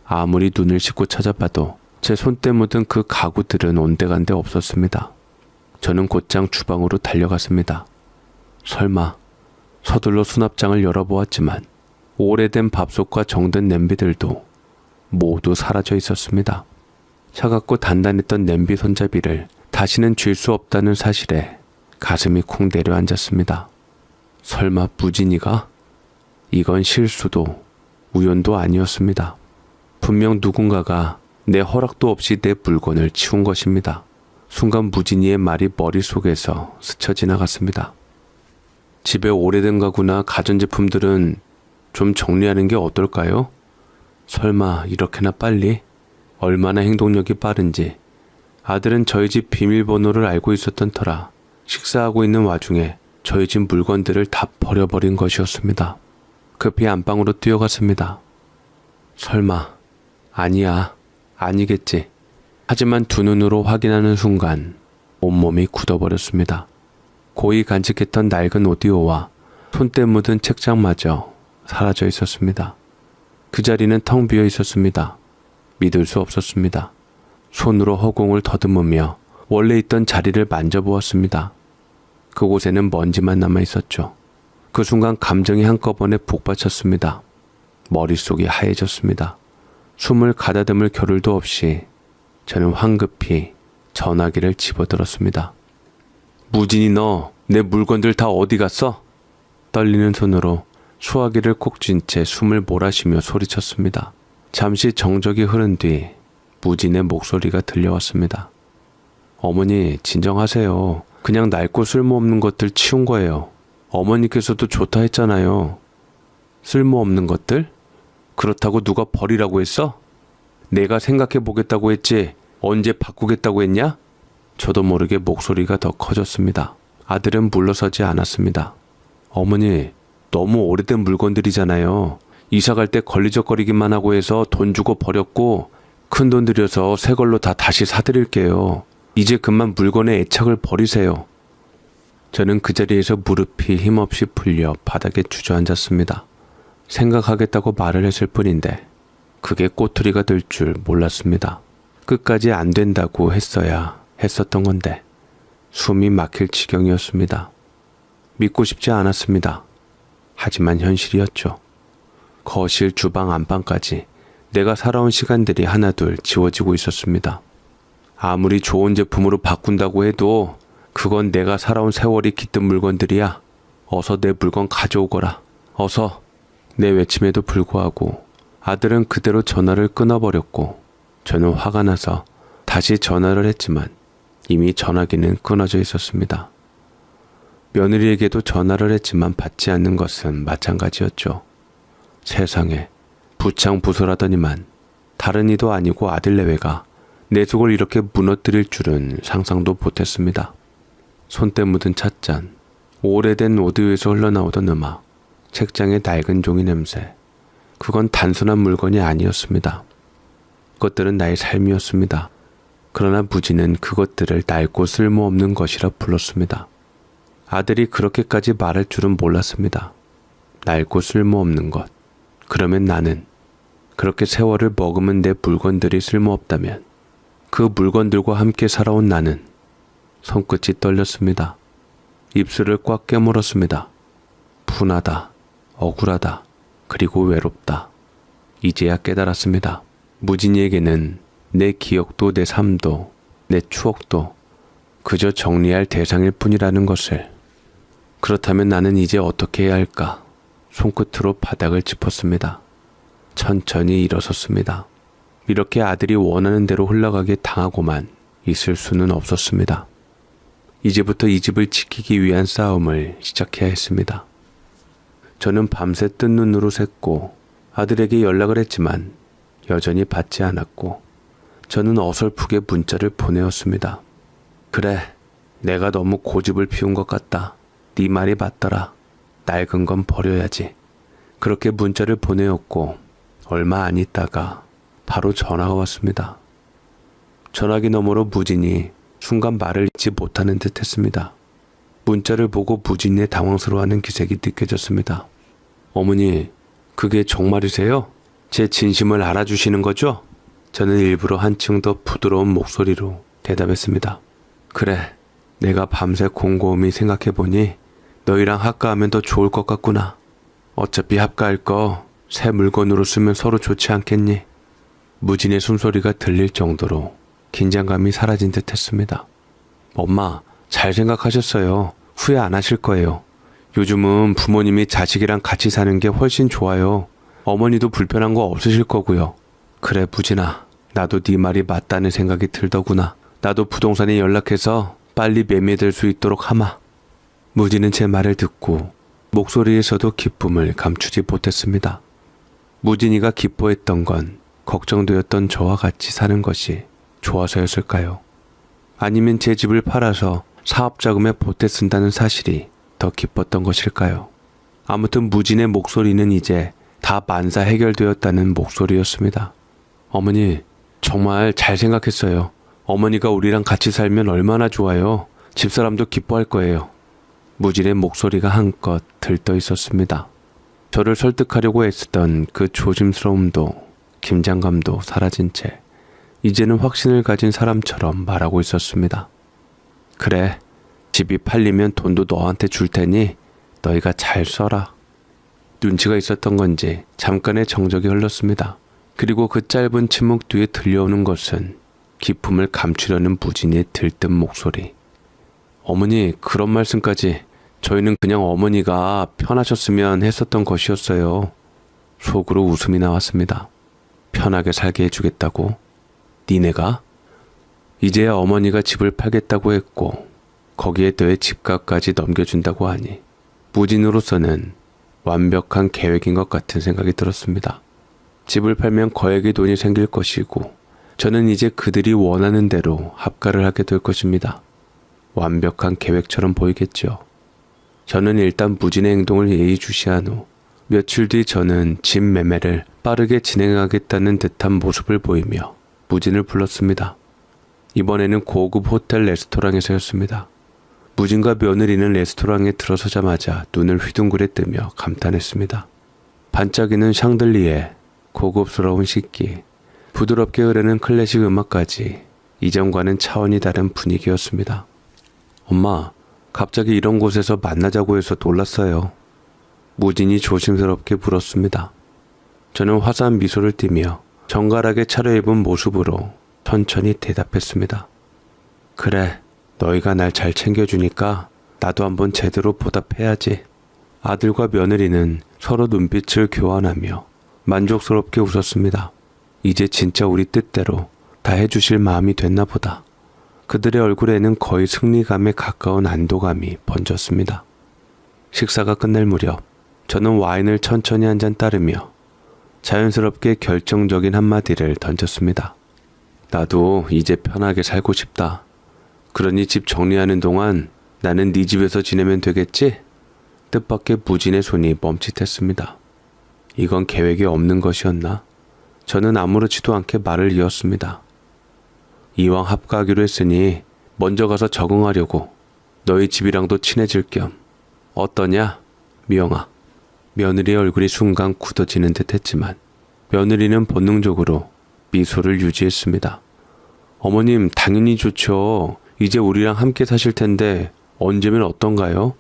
S1: 아무리 눈을 씻고 찾아봐도 제 손때 묻은 그 가구들은 온데간데 없었습니다. 저는 곧장 주방으로 달려갔습니다. 설마. 서둘러 수납장을 열어보았지만 오래된 밥솥과 정든 냄비들도 모두 사라져 있었습니다. 차갑고 단단했던 냄비 손잡이를 다시는 쥘 수 없다는 사실에 가슴이 쿵 내려앉았습니다. 설마 무진이가? 이건 실수도 우연도 아니었습니다. 분명 누군가가 내 허락도 없이 내 물건을 치운 것입니다. 순간 무진이의 말이 머릿속에서 스쳐 지나갔습니다. 집에 오래된 가구나 가전제품들은 좀 정리하는 게 어떨까요? 설마 이렇게나 빨리? 얼마나 행동력이 빠른지. 아들은 저희 집 비밀번호를 알고 있었던 터라 식사하고 있는 와중에 저희 집 물건들을 다 버려버린 것이었습니다. 급히 안방으로 뛰어갔습니다. 설마. 아니야. 아니겠지. 하지만 두 눈으로 확인하는 순간 온몸이 굳어버렸습니다. 고이 간직했던 낡은 오디오와 손때 묻은 책장마저 사라져 있었습니다. 그 자리는 텅 비어 있었습니다. 믿을 수 없었습니다. 손으로 허공을 더듬으며 원래 있던 자리를 만져보았습니다. 그곳에는 먼지만 남아 있었죠. 그 순간 감정이 한꺼번에 북받쳤습니다. 머릿속이 하얘졌습니다. 숨을 가다듬을 겨를도 없이 저는 황급히 전화기를 집어들었습니다. 무진이 너 내 물건들 다 어디 갔어? 떨리는 손으로 수화기를 콕 쥔 채 숨을 몰아쉬며 소리쳤습니다. 잠시 정적이 흐른 뒤 무진의 목소리가 들려왔습니다. 어머니 진정하세요. 그냥 낡고 쓸모없는 것들 치운 거예요. 어머니께서도 좋다 했잖아요. 쓸모없는 것들? 그렇다고 누가 버리라고 했어? 내가 생각해 보겠다고 했지 언제 바꾸겠다고 했냐? 저도 모르게 목소리가 더 커졌습니다. 아들은 물러서지 않았습니다. 어머니, 너무 오래된 물건들이잖아요. 이사 갈 때 걸리적거리기만 하고 해서 돈 주고 버렸고 큰돈 들여서 새 걸로 다 다시 사드릴게요. 이제 그만 물건의 애착을 버리세요. 저는 그 자리에서 무릎이 힘없이 풀려 바닥에 주저앉았습니다. 생각하겠다고 말을 했을 뿐인데 그게 꼬투리가 될 줄 몰랐습니다. 끝까지 안 된다고 했어야 했었던 건데 숨이 막힐 지경이었습니다. 믿고 싶지 않았습니다. 하지만 현실이었죠. 거실, 주방, 안방까지 내가 살아온 시간들이 하나둘 지워지고 있었습니다. 아무리 좋은 제품으로 바꾼다고 해도 그건 내가 살아온 세월이 깃든 물건들이야. 어서 내 물건 가져오거라. 어서. 내 외침에도 불구하고 아들은 그대로 전화를 끊어버렸고 저는 화가 나서 다시 전화를 했지만 이미 전화기는 끊어져 있었습니다. 며느리에게도 전화를 했지만 받지 않는 것은 마찬가지였죠. 세상에 부창부설하더니만 다른 이도 아니고 아들 내외가 내 속을 이렇게 무너뜨릴 줄은 상상도 못했습니다. 손때 묻은 찻잔, 오래된 오디오에서 흘러나오던 음악, 책장의 낡은 종이 냄새. 그건 단순한 물건이 아니었습니다. 그것들은 나의 삶이었습니다. 그러나 무지는 그것들을 낡고 쓸모없는 것이라 불렀습니다. 아들이 그렇게까지 말할 줄은 몰랐습니다. 낡고 쓸모없는 것. 그러면 나는 그렇게 세월을 머금은 내 물건들이 쓸모없다면 그 물건들과 함께 살아온 나는 손끝이 떨렸습니다. 입술을 꽉 깨물었습니다. 분하다, 억울하다, 그리고 외롭다. 이제야 깨달았습니다. 무진이에게는 내 기억도 내 삶도 내 추억도 그저 정리할 대상일 뿐이라는 것을. 그렇다면 나는 이제 어떻게 해야 할까? 손끝으로 바닥을 짚었습니다. 천천히 일어섰습니다. 이렇게 아들이 원하는 대로 흘러가게 당하고만 있을 수는 없었습니다. 이제부터 이 집을 지키기 위한 싸움을 시작해야 했습니다. 저는 밤새 뜬 눈으로 샜고 아들에게 연락을 했지만 여전히 받지 않았고 저는 어설프게 문자를 보내었습니다. 그래, 내가 너무 고집을 피운 것 같다. 네 말이 맞더라. 낡은 건 버려야지. 그렇게 문자를 보내었고 얼마 안 있다가 바로 전화가 왔습니다. 전화기 너머로 무진이 순간 말을 잇지 못하는 듯 했습니다. 문자를 보고 무진의 당황스러워하는 기색이 느껴졌습니다. 어머니, 그게 정말이세요? 제 진심을 알아주시는 거죠? 저는 일부러 한층 더 부드러운 목소리로 대답했습니다. 그래, 내가 밤새 곰곰이 생각해보니 너희랑 합가하면 더 좋을 것 같구나. 어차피 합가할 거 새 물건으로 쓰면 서로 좋지 않겠니? 무진의 숨소리가 들릴 정도로 긴장감이 사라진 듯 했습니다. 엄마, 잘 생각하셨어요. 후회 안 하실 거예요. 요즘은 부모님이 자식이랑 같이 사는 게 훨씬 좋아요. 어머니도 불편한 거 없으실 거고요. 그래, 무진아. 나도 네 말이 맞다는 생각이 들더구나. 나도 부동산에 연락해서 빨리 매매될 수 있도록 하마. 무진은 제 말을 듣고 목소리에서도 기쁨을 감추지 못했습니다. 무진이가 기뻐했던 건 걱정되었던 저와 같이 사는 것이 좋아서였을까요? 아니면 제 집을 팔아서 사업자금에 보태 쓴다는 사실이 더 기뻤던 것일까요? 아무튼 무진의 목소리는 이제 다 만사 해결되었다는 목소리였습니다. 어머니, 정말 잘 생각했어요. 어머니가 우리랑 같이 살면 얼마나 좋아요. 집사람도 기뻐할 거예요. 무진의 목소리가 한껏 들떠 있었습니다. 저를 설득하려고 애쓰던 그 조심스러움도 긴장감도 사라진 채 이제는 확신을 가진 사람처럼 말하고 있었습니다. 그래, 집이 팔리면 돈도 너한테 줄 테니 너희가 잘 써라. 눈치가 있었던 건지 잠깐의 정적이 흘렀습니다. 그리고 그 짧은 침묵 뒤에 들려오는 것은 기쁨을 감추려는 무진이의 들뜬 목소리. 어머니, 그런 말씀까지. 저희는 그냥 어머니가 편하셨으면 했었던 것이었어요. 속으로 웃음이 나왔습니다. 편하게 살게 해주겠다고? 니네가? 이제야 어머니가 집을 팔겠다고 했고 거기에 더해 집값까지 넘겨준다고 하니 무진으로서는 완벽한 계획인 것 같은 생각이 들었습니다. 집을 팔면 거액의 돈이 생길 것이고 저는 이제 그들이 원하는 대로 합가를 하게 될 것입니다. 완벽한 계획처럼 보이겠죠. 저는 일단 무진의 행동을 예의주시한 후 며칠 뒤 저는 집 매매를 빠르게 진행하겠다는 듯한 모습을 보이며 무진을 불렀습니다. 이번에는 고급 호텔 레스토랑에서였습니다. 무진과 며느리는 레스토랑에 들어서자마자 눈을 휘둥그레 뜨며 감탄했습니다. 반짝이는 샹들리에, 고급스러운 식기, 부드럽게 흐르는 클래식 음악까지 이전과는 차원이 다른 분위기였습니다. 엄마, 갑자기 이런 곳에서 만나자고 해서 놀랐어요. 무진이 조심스럽게 물었습니다. 저는 화사한 미소를 띠며 정갈하게 차려입은 모습으로 천천히 대답했습니다. 그래, 너희가 날 잘 챙겨주니까 나도 한번 제대로 보답해야지. 아들과 며느리는 서로 눈빛을 교환하며 만족스럽게 웃었습니다. 이제 진짜 우리 뜻대로 다 해주실 마음이 됐나 보다. 그들의 얼굴에는 거의 승리감에 가까운 안도감이 번졌습니다. 식사가 끝날 무렵 저는 와인을 천천히 한 잔 따르며 자연스럽게 결정적인 한마디를 던졌습니다. 나도 이제 편하게 살고 싶다. 그러니 집 정리하는 동안 나는 네 집에서 지내면 되겠지? 뜻밖의 무진의 손이 멈칫했습니다. 이건 계획에 없는 것이었나? 저는 아무렇지도 않게 말을 이었습니다. 이왕 합가하기로 했으니 먼저 가서 적응하려고. 너희 집이랑도 친해질 겸. 어떠냐, 미영아? 며느리의 얼굴이 순간 굳어지는 듯 했지만 며느리는 본능적으로 미소를 유지했습니다. 어머님, 당연히 좋죠. 이제 우리랑 함께 사실 텐데 언제면 어떤가요?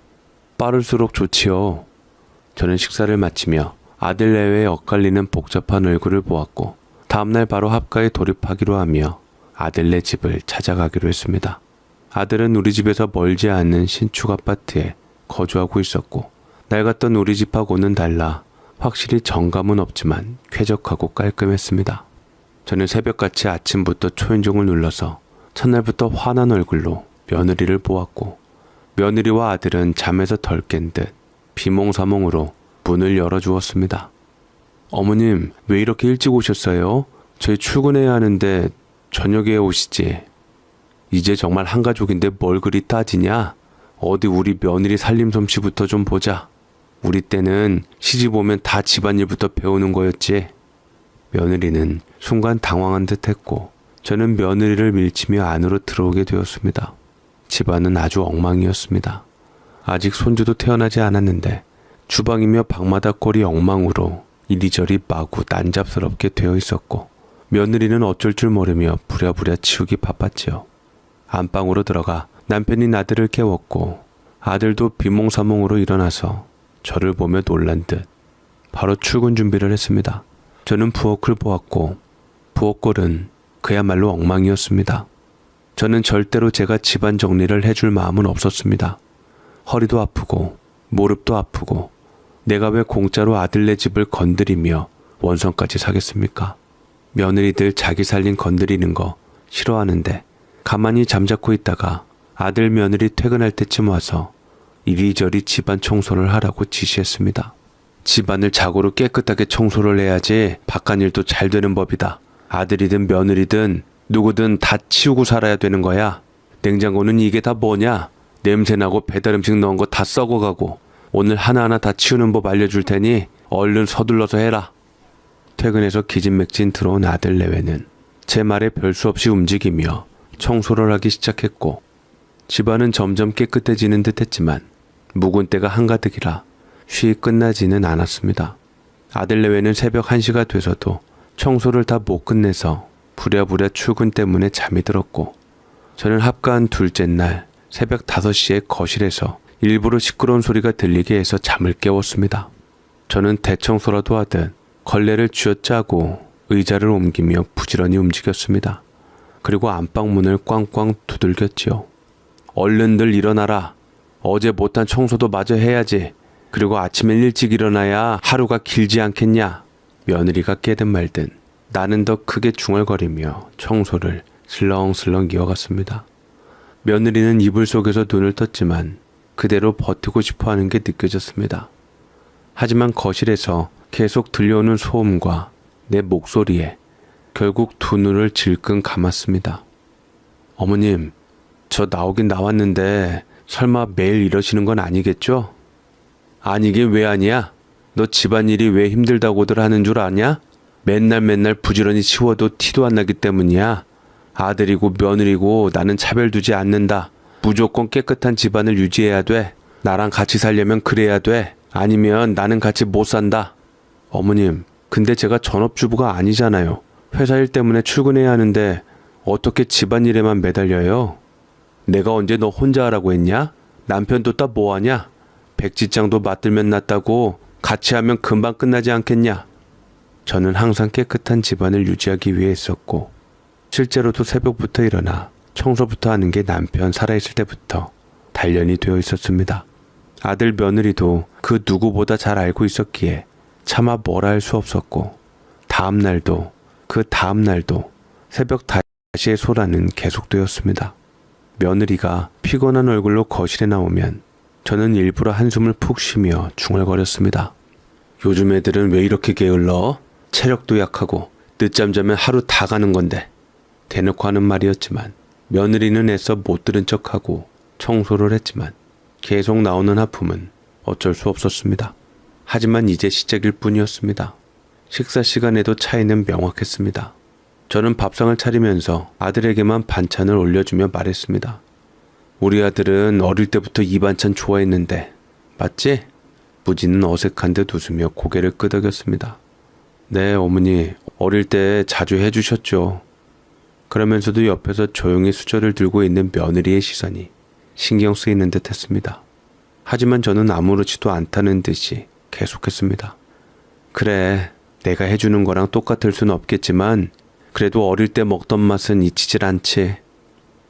S1: 빠를수록 좋지요. 저는 식사를 마치며 아들 내외에 엇갈리는 복잡한 얼굴을 보았고 다음날 바로 합가에 돌입하기로 하며 아들네 집을 찾아가기로 했습니다. 아들은 우리 집에서 멀지 않은 신축 아파트에 거주하고 있었고 낡았던 우리 집하고는 달라 확실히 정감은 없지만 쾌적하고 깔끔했습니다. 저는 새벽같이 아침부터 초인종을 눌러서 첫날부터 화난 얼굴로 며느리를 보았고 며느리와 아들은 잠에서 덜 깬 듯 비몽사몽으로 문을 열어주었습니다. 어머님, 왜 이렇게 일찍 오셨어요? 저희 출근해야 하는데 저녁에 오시지. 이제 정말 한 가족인데 뭘 그리 따지냐? 어디 우리 며느리 살림 솜씨부터 좀 보자. 우리 때는 시집 오면 다 집안일부터 배우는 거였지. 며느리는 순간 당황한 듯 했고 저는 며느리를 밀치며 안으로 들어오게 되었습니다. 집안은 아주 엉망이었습니다. 아직 손주도 태어나지 않았는데 주방이며 방마다 꼴이 엉망으로 이리저리 마구 난잡스럽게 되어 있었고 며느리는 어쩔 줄 모르며 부랴부랴 치우기 바빴지요. 안방으로 들어가 남편이 아들을 깨웠고 아들도 비몽사몽으로 일어나서 저를 보며 놀란 듯 바로 출근 준비를 했습니다. 저는 부엌을 보았고 부엌꼴은 그야말로 엉망이었습니다. 저는 절대로 제가 집안 정리를 해줄 마음은 없었습니다. 허리도 아프고 무릎도 아프고 내가 왜 공짜로 아들네 집을 건드리며 원성까지 사겠습니까? 며느리들 자기 살림 건드리는 거 싫어하는데 가만히 잠자코 있다가 아들 며느리 퇴근할 때쯤 와서 이리저리 집안 청소를 하라고 지시했습니다. 집안을 자고로 깨끗하게 청소를 해야지 바깥일도 잘 되는 법이다. 아들이든 며느리든 누구든 다 치우고 살아야 되는 거야. 냉장고는 이게 다 뭐냐? 냄새나고 배달음식 넣은 거 다 썩어가고 오늘 하나하나 다 치우는 법 알려줄 테니 얼른 서둘러서 해라. 퇴근해서 기진맥진 들어온 아들 내외는 제 말에 별 수 없이 움직이며 청소를 하기 시작했고 집안은 점점 깨끗해지는 듯 했지만 묵은 때가 한가득이라 쉬이 끝나지는 않았습니다. 아들 내외는 새벽 1시가 돼서도 청소를 다 못 끝내서 부랴부랴 출근 때문에 잠이 들었고 저는 합가한 둘째 날 새벽 5시에 거실에서 일부러 시끄러운 소리가 들리게 해서 잠을 깨웠습니다. 저는 대청소라도 하듯 걸레를 쥐어짜고 의자를 옮기며 부지런히 움직였습니다. 그리고 안방문을 꽝꽝 두들겼지요. 얼른들 일어나라. 어제 못한 청소도 마저 해야지. 그리고 아침엔 일찍 일어나야 하루가 길지 않겠냐. 며느리가 깨든 말든 나는 더 크게 중얼거리며 청소를 슬렁슬렁 이어갔습니다. 며느리는 이불 속에서 눈을 떴지만 그대로 버티고 싶어하는 게 느껴졌습니다. 하지만 거실에서 계속 들려오는 소음과 내 목소리에 결국 두 눈을 질끈 감았습니다. 어머님, 저 나오긴 나왔는데 설마 매일 이러시는 건 아니겠죠? 아니긴 왜 아니야? 너 집안일이 왜 힘들다고들 하는 줄 아냐? 맨날 부지런히 치워도 티도 안 나기 때문이야. 아들이고 며느리고 나는 차별 두지 않는다. 무조건 깨끗한 집안을 유지해야 돼. 나랑 같이 살려면 그래야 돼. 아니면 나는 같이 못 산다. 어머님, 근데 제가 전업주부가 아니잖아요. 회사 일 때문에 출근해야 하는데 어떻게 집안일에만 매달려요? 내가 언제 너 혼자 하라고 했냐? 남편 뒀다 뭐하냐? 백지장도 맞들면 낫다고 같이 하면 금방 끝나지 않겠냐? 저는 항상 깨끗한 집안을 유지하기 위해 했었고 실제로도 새벽부터 일어나 청소부터 하는 게 남편 살아있을 때부터 단련이 되어 있었습니다. 아들 며느리도 그 누구보다 잘 알고 있었기에 차마 뭐라 할 수 없었고 다음 날도 그 다음 날도 새벽 5시의 소란은 계속되었습니다. 며느리가 피곤한 얼굴로 거실에 나오면 저는 일부러 한숨을 푹 쉬며 중얼거렸습니다. 요즘 애들은 왜 이렇게 게을러? 체력도 약하고 늦잠 자면 하루 다 가는 건데. 대놓고 하는 말이었지만 며느리는 애써 못 들은 척하고 청소를 했지만 계속 나오는 하품은 어쩔 수 없었습니다. 하지만 이제 시작일 뿐이었습니다. 식사 시간에도 차이는 명확했습니다. 저는 밥상을 차리면서 아들에게만 반찬을 올려주며 말했습니다. 우리 아들은 어릴 때부터 이 반찬 좋아했는데 맞지? 무지는 어색한 듯 웃으며 고개를 끄덕였습니다. 네, 어머니. 어릴 때 자주 해주셨죠. 그러면서도 옆에서 조용히 수저를 들고 있는 며느리의 시선이 신경 쓰이는 듯 했습니다. 하지만 저는 아무렇지도 않다는 듯이 계속했습니다. 그래, 내가 해주는 거랑 똑같을 수는 없겠지만 그래도 어릴 때 먹던 맛은 잊히질 않지.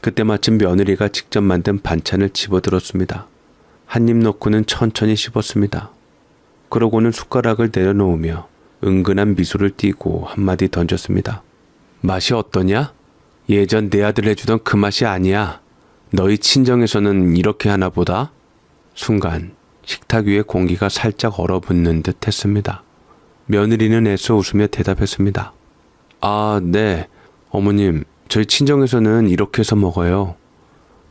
S1: 그때 마침 며느리가 직접 만든 반찬을 집어들었습니다. 한 입 넣고는 천천히 씹었습니다. 그러고는 숟가락을 내려놓으며 은근한 미소를 띠고 한마디 던졌습니다. 맛이 어떠냐? 예전 내 아들 해주던 그 맛이 아니야. 너희 친정에서는 이렇게 하나 보다? 순간 식탁 위에 공기가 살짝 얼어붙는 듯 했습니다. 며느리는 애써 웃으며 대답했습니다. 아, 네. 어머님, 저희 친정에서는 이렇게 해서 먹어요.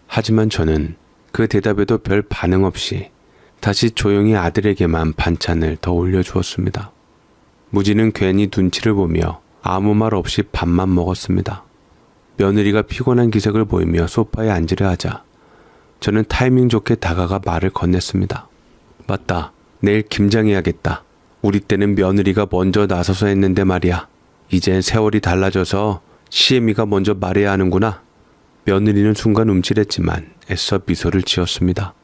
S1: 하지만 저는 그 대답에도 별 반응 없이 다시 조용히 아들에게만 반찬을 더 올려주었습니다. 무지는 괜히 눈치를 보며 아무 말 없이 밥만 먹었습니다. 며느리가 피곤한 기색을 보이며 소파에 앉으려 하자 저는 타이밍 좋게 다가가 말을 건넸습니다. 맞다. 내일 김장해야겠다. 우리 때는 며느리가 먼저 나서서 했는데 말이야. 이젠 세월이 달라져서 시애미가 먼저 말해야 하는구나. 며느리는 순간 움찔했지만 애써 미소를 지었습니다.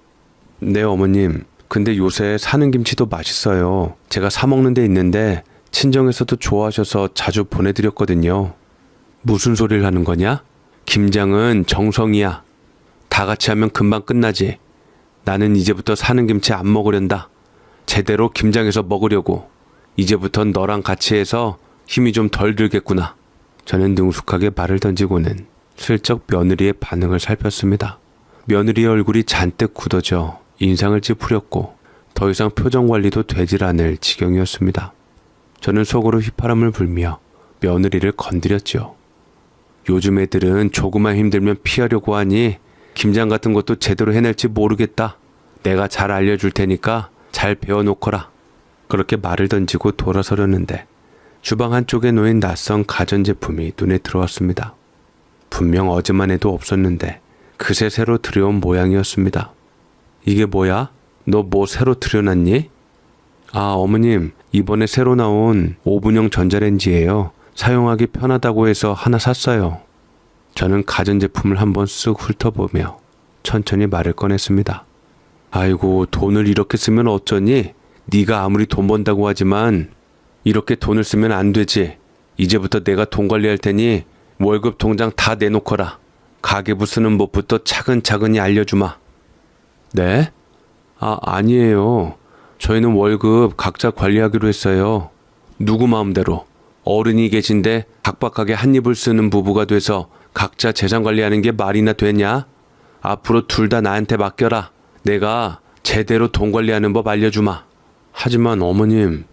S1: 네, 어머님. 근데 요새 사는 김치도 맛있어요. 제가 사 먹는 데 있는데 친정에서도 좋아하셔서 자주 보내드렸거든요. 무슨 소리를 하는 거냐? 김장은 정성이야. 다 같이 하면 금방 끝나지. 나는 이제부터 사는 김치 안 먹으련다. 제대로 김장해서 먹으려고. 이제부턴 너랑 같이 해서 힘이 좀 덜 들겠구나. 저는 능숙하게 말을 던지고는 슬쩍 며느리의 반응을 살폈습니다. 며느리의 얼굴이 잔뜩 굳어져 인상을 찌푸렸고 더 이상 표정 관리도 되질 않을 지경이었습니다. 저는 속으로 휘파람을 불며 며느리를 건드렸죠. 요즘 애들은 조금만 힘들면 피하려고 하니 김장 같은 것도 제대로 해낼지 모르겠다. 내가 잘 알려줄 테니까 잘 배워놓거라. 그렇게 말을 던지고 돌아서려는데 주방 한쪽에 놓인 낯선 가전제품이 눈에 들어왔습니다. 분명 어제만 해도 없었는데 그새 새로 들여온 모양이었습니다. 이게 뭐야? 너 뭐 새로 들여놨니? 아, 어머님, 이번에 새로 나온 오븐형 전자레인지예요. 사용하기 편하다고 해서 하나 샀어요. 저는 가전제품을 한번 쓱 훑어보며 천천히 말을 꺼냈습니다. 아이고, 돈을 이렇게 쓰면 어쩌니? 네가 아무리 돈 번다고 하지만 이렇게 돈을 쓰면 안 되지. 이제부터 내가 돈 관리할 테니 월급 통장 다 내놓거라. 가계부 쓰는 법부터 차근차근히 알려주마. 네? 아, 아니에요. 저희는 월급 각자 관리하기로 했어요. 누구 마음대로. 어른이 계신데 각박하게 한 입을 쓰는 부부가 돼서 각자 재산 관리하는 게 말이나 되냐? 앞으로 둘 다 나한테 맡겨라. 내가 제대로 돈 관리하는 법 알려주마. 하지만 어머님,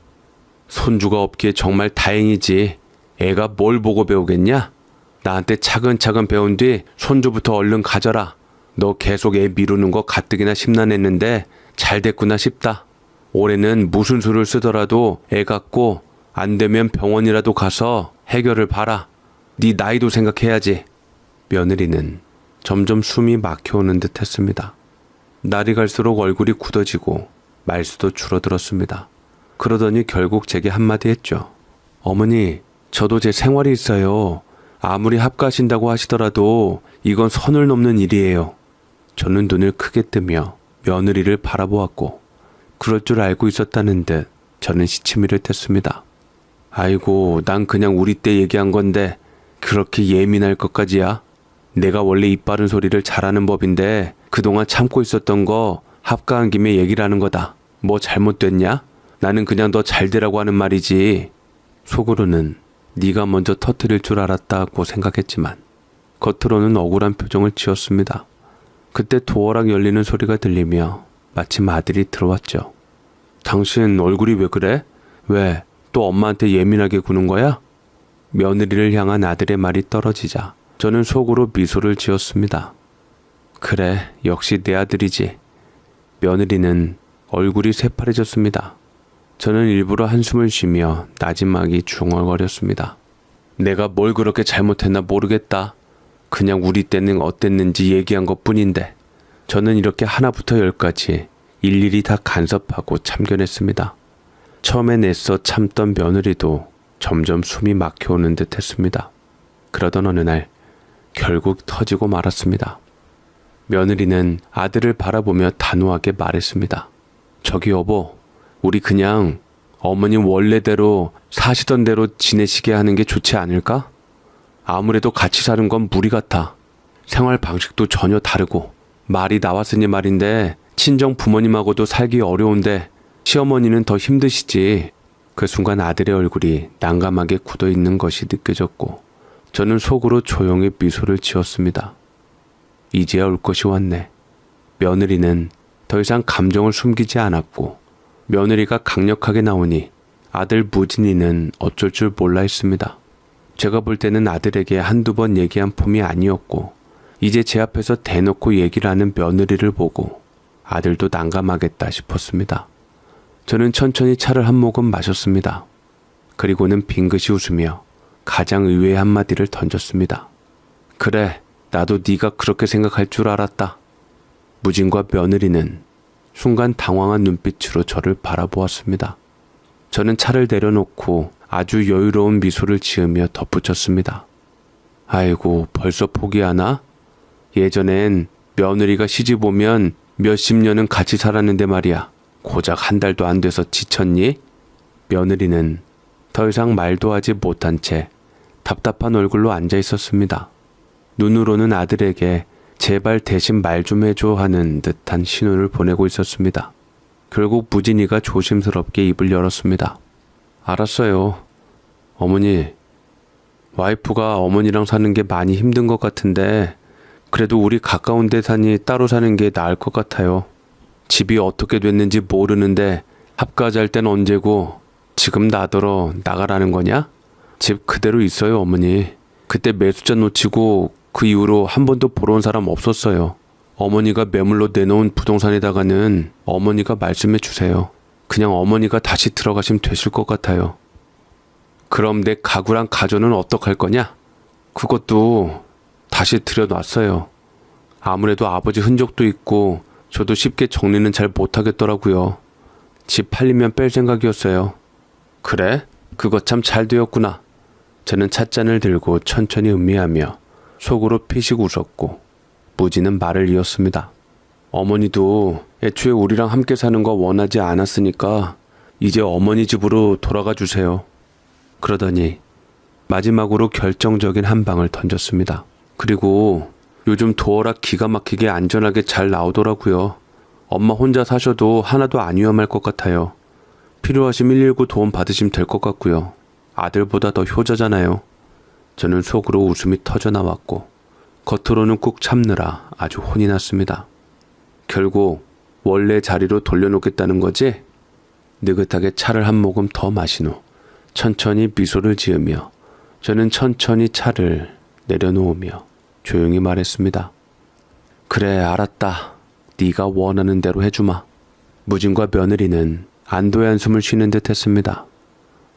S1: 손주가 없기에 정말 다행이지. 애가 뭘 보고 배우겠냐? 나한테 차근차근 배운 뒤 손주부터 얼른 가져라. 너 계속 애 미루는 거 가뜩이나 심란했는데 잘 됐구나 싶다. 올해는 무슨 수를 쓰더라도 애 갖고 안 되면 병원이라도 가서 해결을 봐라. 네 나이도 생각해야지. 며느리는 점점 숨이 막혀오는 듯 했습니다. 날이 갈수록 얼굴이 굳어지고 말수도 줄어들었습니다. 그러더니 결국 제게 한마디 했죠. 어머니, 저도 제 생활이 있어요. 아무리 합가하신다고 하시더라도 이건 선을 넘는 일이에요. 저는 눈을 크게 뜨며 며느리를 바라보았고 그럴 줄 알고 있었다는 듯 저는 시치미를 뗐습니다. 아이고, 난 그냥 우리 때 얘기한 건데 그렇게 예민할 것까지야? 내가 원래 입 바른 소리를 잘하는 법인데 그동안 참고 있었던 거 합가한 김에 얘기를 하는 거다. 뭐 잘못됐냐? 나는 그냥 너 잘되라고 하는 말이지. 속으로는 네가 먼저 터뜨릴 줄 알았다고 생각했지만 겉으로는 억울한 표정을 지었습니다. 그때 도어락 열리는 소리가 들리며 마침 아들이 들어왔죠. 당신 얼굴이 왜 그래? 왜? 또 엄마한테 예민하게 구는 거야? 며느리를 향한 아들의 말이 떨어지자 저는 속으로 미소를 지었습니다. 그래, 역시 내 아들이지. 며느리는 얼굴이 새파래졌습니다. 저는 일부러 한숨을 쉬며 나지막이 중얼거렸습니다. 내가 뭘 그렇게 잘못했나 모르겠다. 그냥 우리 때는 어땠는지 얘기한 것뿐인데 저는 이렇게 하나부터 열까지 일일이 다 간섭하고 참견했습니다. 처음엔 애써 참던 며느리도 점점 숨이 막혀오는 듯 했습니다. 그러던 어느 날 결국 터지고 말았습니다. 며느리는 아들을 바라보며 단호하게 말했습니다. 저기 여보, 우리 그냥 어머님 원래대로 사시던 대로 지내시게 하는 게 좋지 않을까? 아무래도 같이 사는 건 무리 같아. 생활 방식도 전혀 다르고 말이 나왔으니 말인데 친정 부모님하고도 살기 어려운데 시어머니는 더 힘드시지. 그 순간 아들의 얼굴이 난감하게 굳어있는 것이 느껴졌고 저는 속으로 조용히 미소를 지었습니다. 이제야 올 것이 왔네. 며느리는 더 이상 감정을 숨기지 않았고 며느리가 강력하게 나오니 아들 무진이는 어쩔 줄 몰라 했습니다. 제가 볼 때는 아들에게 한두 번 얘기한 폼이 아니었고 이제 제 앞에서 대놓고 얘기를 하는 며느리를 보고 아들도 난감하겠다 싶었습니다. 저는 천천히 차를 한 모금 마셨습니다. 그리고는 빙긋이 웃으며 가장 의외의 한마디를 던졌습니다. 그래, 나도 네가 그렇게 생각할 줄 알았다. 무진과 며느리는 순간 당황한 눈빛으로 저를 바라보았습니다. 저는 차를 내려놓고 아주 여유로운 미소를 지으며 덧붙였습니다. 아이고, 벌써 포기하나? 예전엔 며느리가 시집 오면 몇십 년은 같이 살았는데 말이야. 고작 한 달도 안 돼서 지쳤니? 며느리는 더 이상 말도 하지 못한 채 답답한 얼굴로 앉아 있었습니다. 눈으로는 아들에게 제발 대신 말 좀 해줘 하는 듯한 신호를 보내고 있었습니다. 결국 무진이가 조심스럽게 입을 열었습니다. 알았어요. 어머니, 와이프가 어머니랑 사는 게 많이 힘든 것 같은데 그래도 우리 가까운 데 사니 따로 사는 게 나을 것 같아요. 집이 어떻게 됐는지 모르는데 합가할 땐 언제고 지금 나더러 나가라는 거냐? 집 그대로 있어요, 어머니. 그때 매수자 놓치고 그 이후로 한 번도 보러 온 사람 없었어요. 어머니가 매물로 내놓은 부동산에다가는 어머니가 말씀해 주세요. 그냥 어머니가 다시 들어가시면 되실 것 같아요. 그럼 내 가구랑 가전은 어떡할 거냐? 그것도 다시 들여놨어요. 아무래도 아버지 흔적도 있고 저도 쉽게 정리는 잘 못하겠더라고요. 집 팔리면 뺄 생각이었어요. 그래? 그거 참 잘 되었구나. 저는 찻잔을 들고 천천히 음미하며 속으로 피식 웃었고 무지는 말을 이었습니다. 어머니도 애초에 우리랑 함께 사는 거 원하지 않았으니까 이제 어머니 집으로 돌아가 주세요. 그러더니 마지막으로 결정적인 한 방을 던졌습니다. 그리고 요즘 도어락 기가 막히게 안전하게 잘 나오더라고요. 엄마 혼자 사셔도 하나도 안 위험할 것 같아요. 필요하시면 119 도움 받으시면 될 것 같고요. 아들보다 더 효자잖아요. 저는 속으로 웃음이 터져 나왔고 겉으로는 꾹 참느라 아주 혼이 났습니다. 결국 원래 자리로 돌려놓겠다는 거지? 느긋하게 차를 한 모금 더 마신 후 천천히 미소를 지으며 저는 천천히 차를 내려놓으며 조용히 말했습니다. 그래, 알았다. 네가 원하는 대로 해주마. 무진과 며느리는 안도의 한숨을 쉬는 듯 했습니다.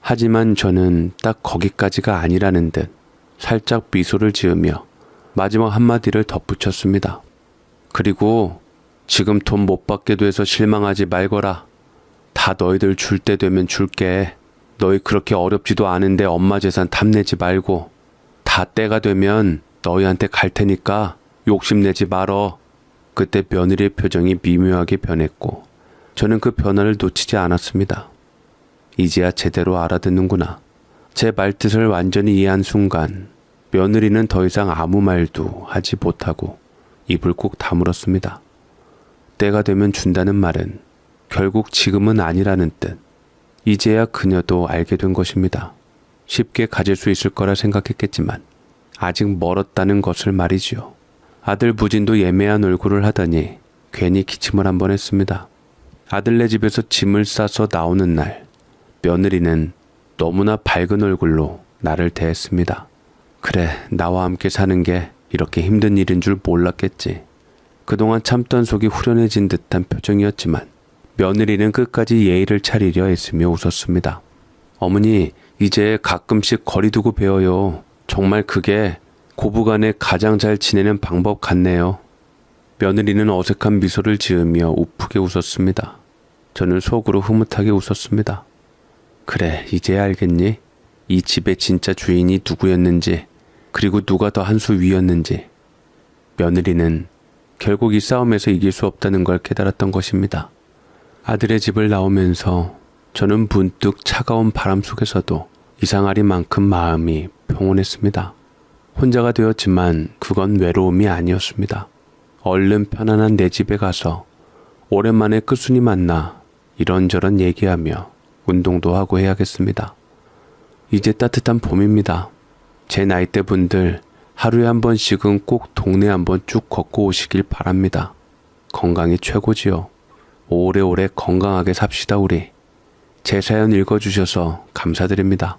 S1: 하지만 저는 딱 거기까지가 아니라는 듯 살짝 미소를 지으며 마지막 한마디를 덧붙였습니다. 그리고 지금 돈 못 받게 돼서 실망하지 말거라. 다 너희들 줄 때 되면 줄게. 너희 그렇게 어렵지도 않은데 엄마 재산 탐내지 말고 다 때가 되면 너희한테 갈 테니까 욕심내지 말어. 그때 며느리의 표정이 미묘하게 변했고 저는 그 변화를 놓치지 않았습니다. 이제야 제대로 알아듣는구나. 제 말뜻을 완전히 이해한 순간 며느리는 더 이상 아무 말도 하지 못하고 입을 꾹 다물었습니다. 때가 되면 준다는 말은 결국 지금은 아니라는 뜻. 이제야 그녀도 알게 된 것입니다. 쉽게 가질 수 있을 거라 생각했겠지만 아직 멀었다는 것을 말이지요. 아들 부진도 예매한 얼굴을 하더니 괜히 기침을 한번 했습니다. 아들네 집에서 짐을 싸서 나오는 날 며느리는 너무나 밝은 얼굴로 나를 대했습니다. 그래, 나와 함께 사는 게 이렇게 힘든 일인 줄 몰랐겠지. 그동안 참던 속이 후련해진 듯한 표정이었지만 며느리는 끝까지 예의를 차리려 애쓰며 웃었습니다. 어머니, 이제 가끔씩 거리 두고 배워요. 정말 그게 고부간에 가장 잘 지내는 방법 같네요. 며느리는 어색한 미소를 지으며 우프게 웃었습니다. 저는 속으로 흐뭇하게 웃었습니다. 그래, 이제 알겠니? 이 집의 진짜 주인이 누구였는지, 그리고 누가 더 한 수 위였는지. 며느리는 결국 이 싸움에서 이길 수 없다는 걸 깨달았던 것입니다. 아들의 집을 나오면서 저는 문득 차가운 바람 속에서도 이상하리만큼 마음이 평온했습니다. 혼자가 되었지만 그건 외로움이 아니었습니다. 얼른 편안한 내 집에 가서 오랜만에 끝순이 만나 이런저런 얘기하며 운동도 하고 해야겠습니다. 이제 따뜻한 봄입니다. 제 나이대 분들 하루에 한 번씩은 꼭 동네 한번 쭉 걷고 오시길 바랍니다. 건강이 최고지요. 오래오래 건강하게 삽시다 우리. 제 사연 읽어주셔서 감사드립니다.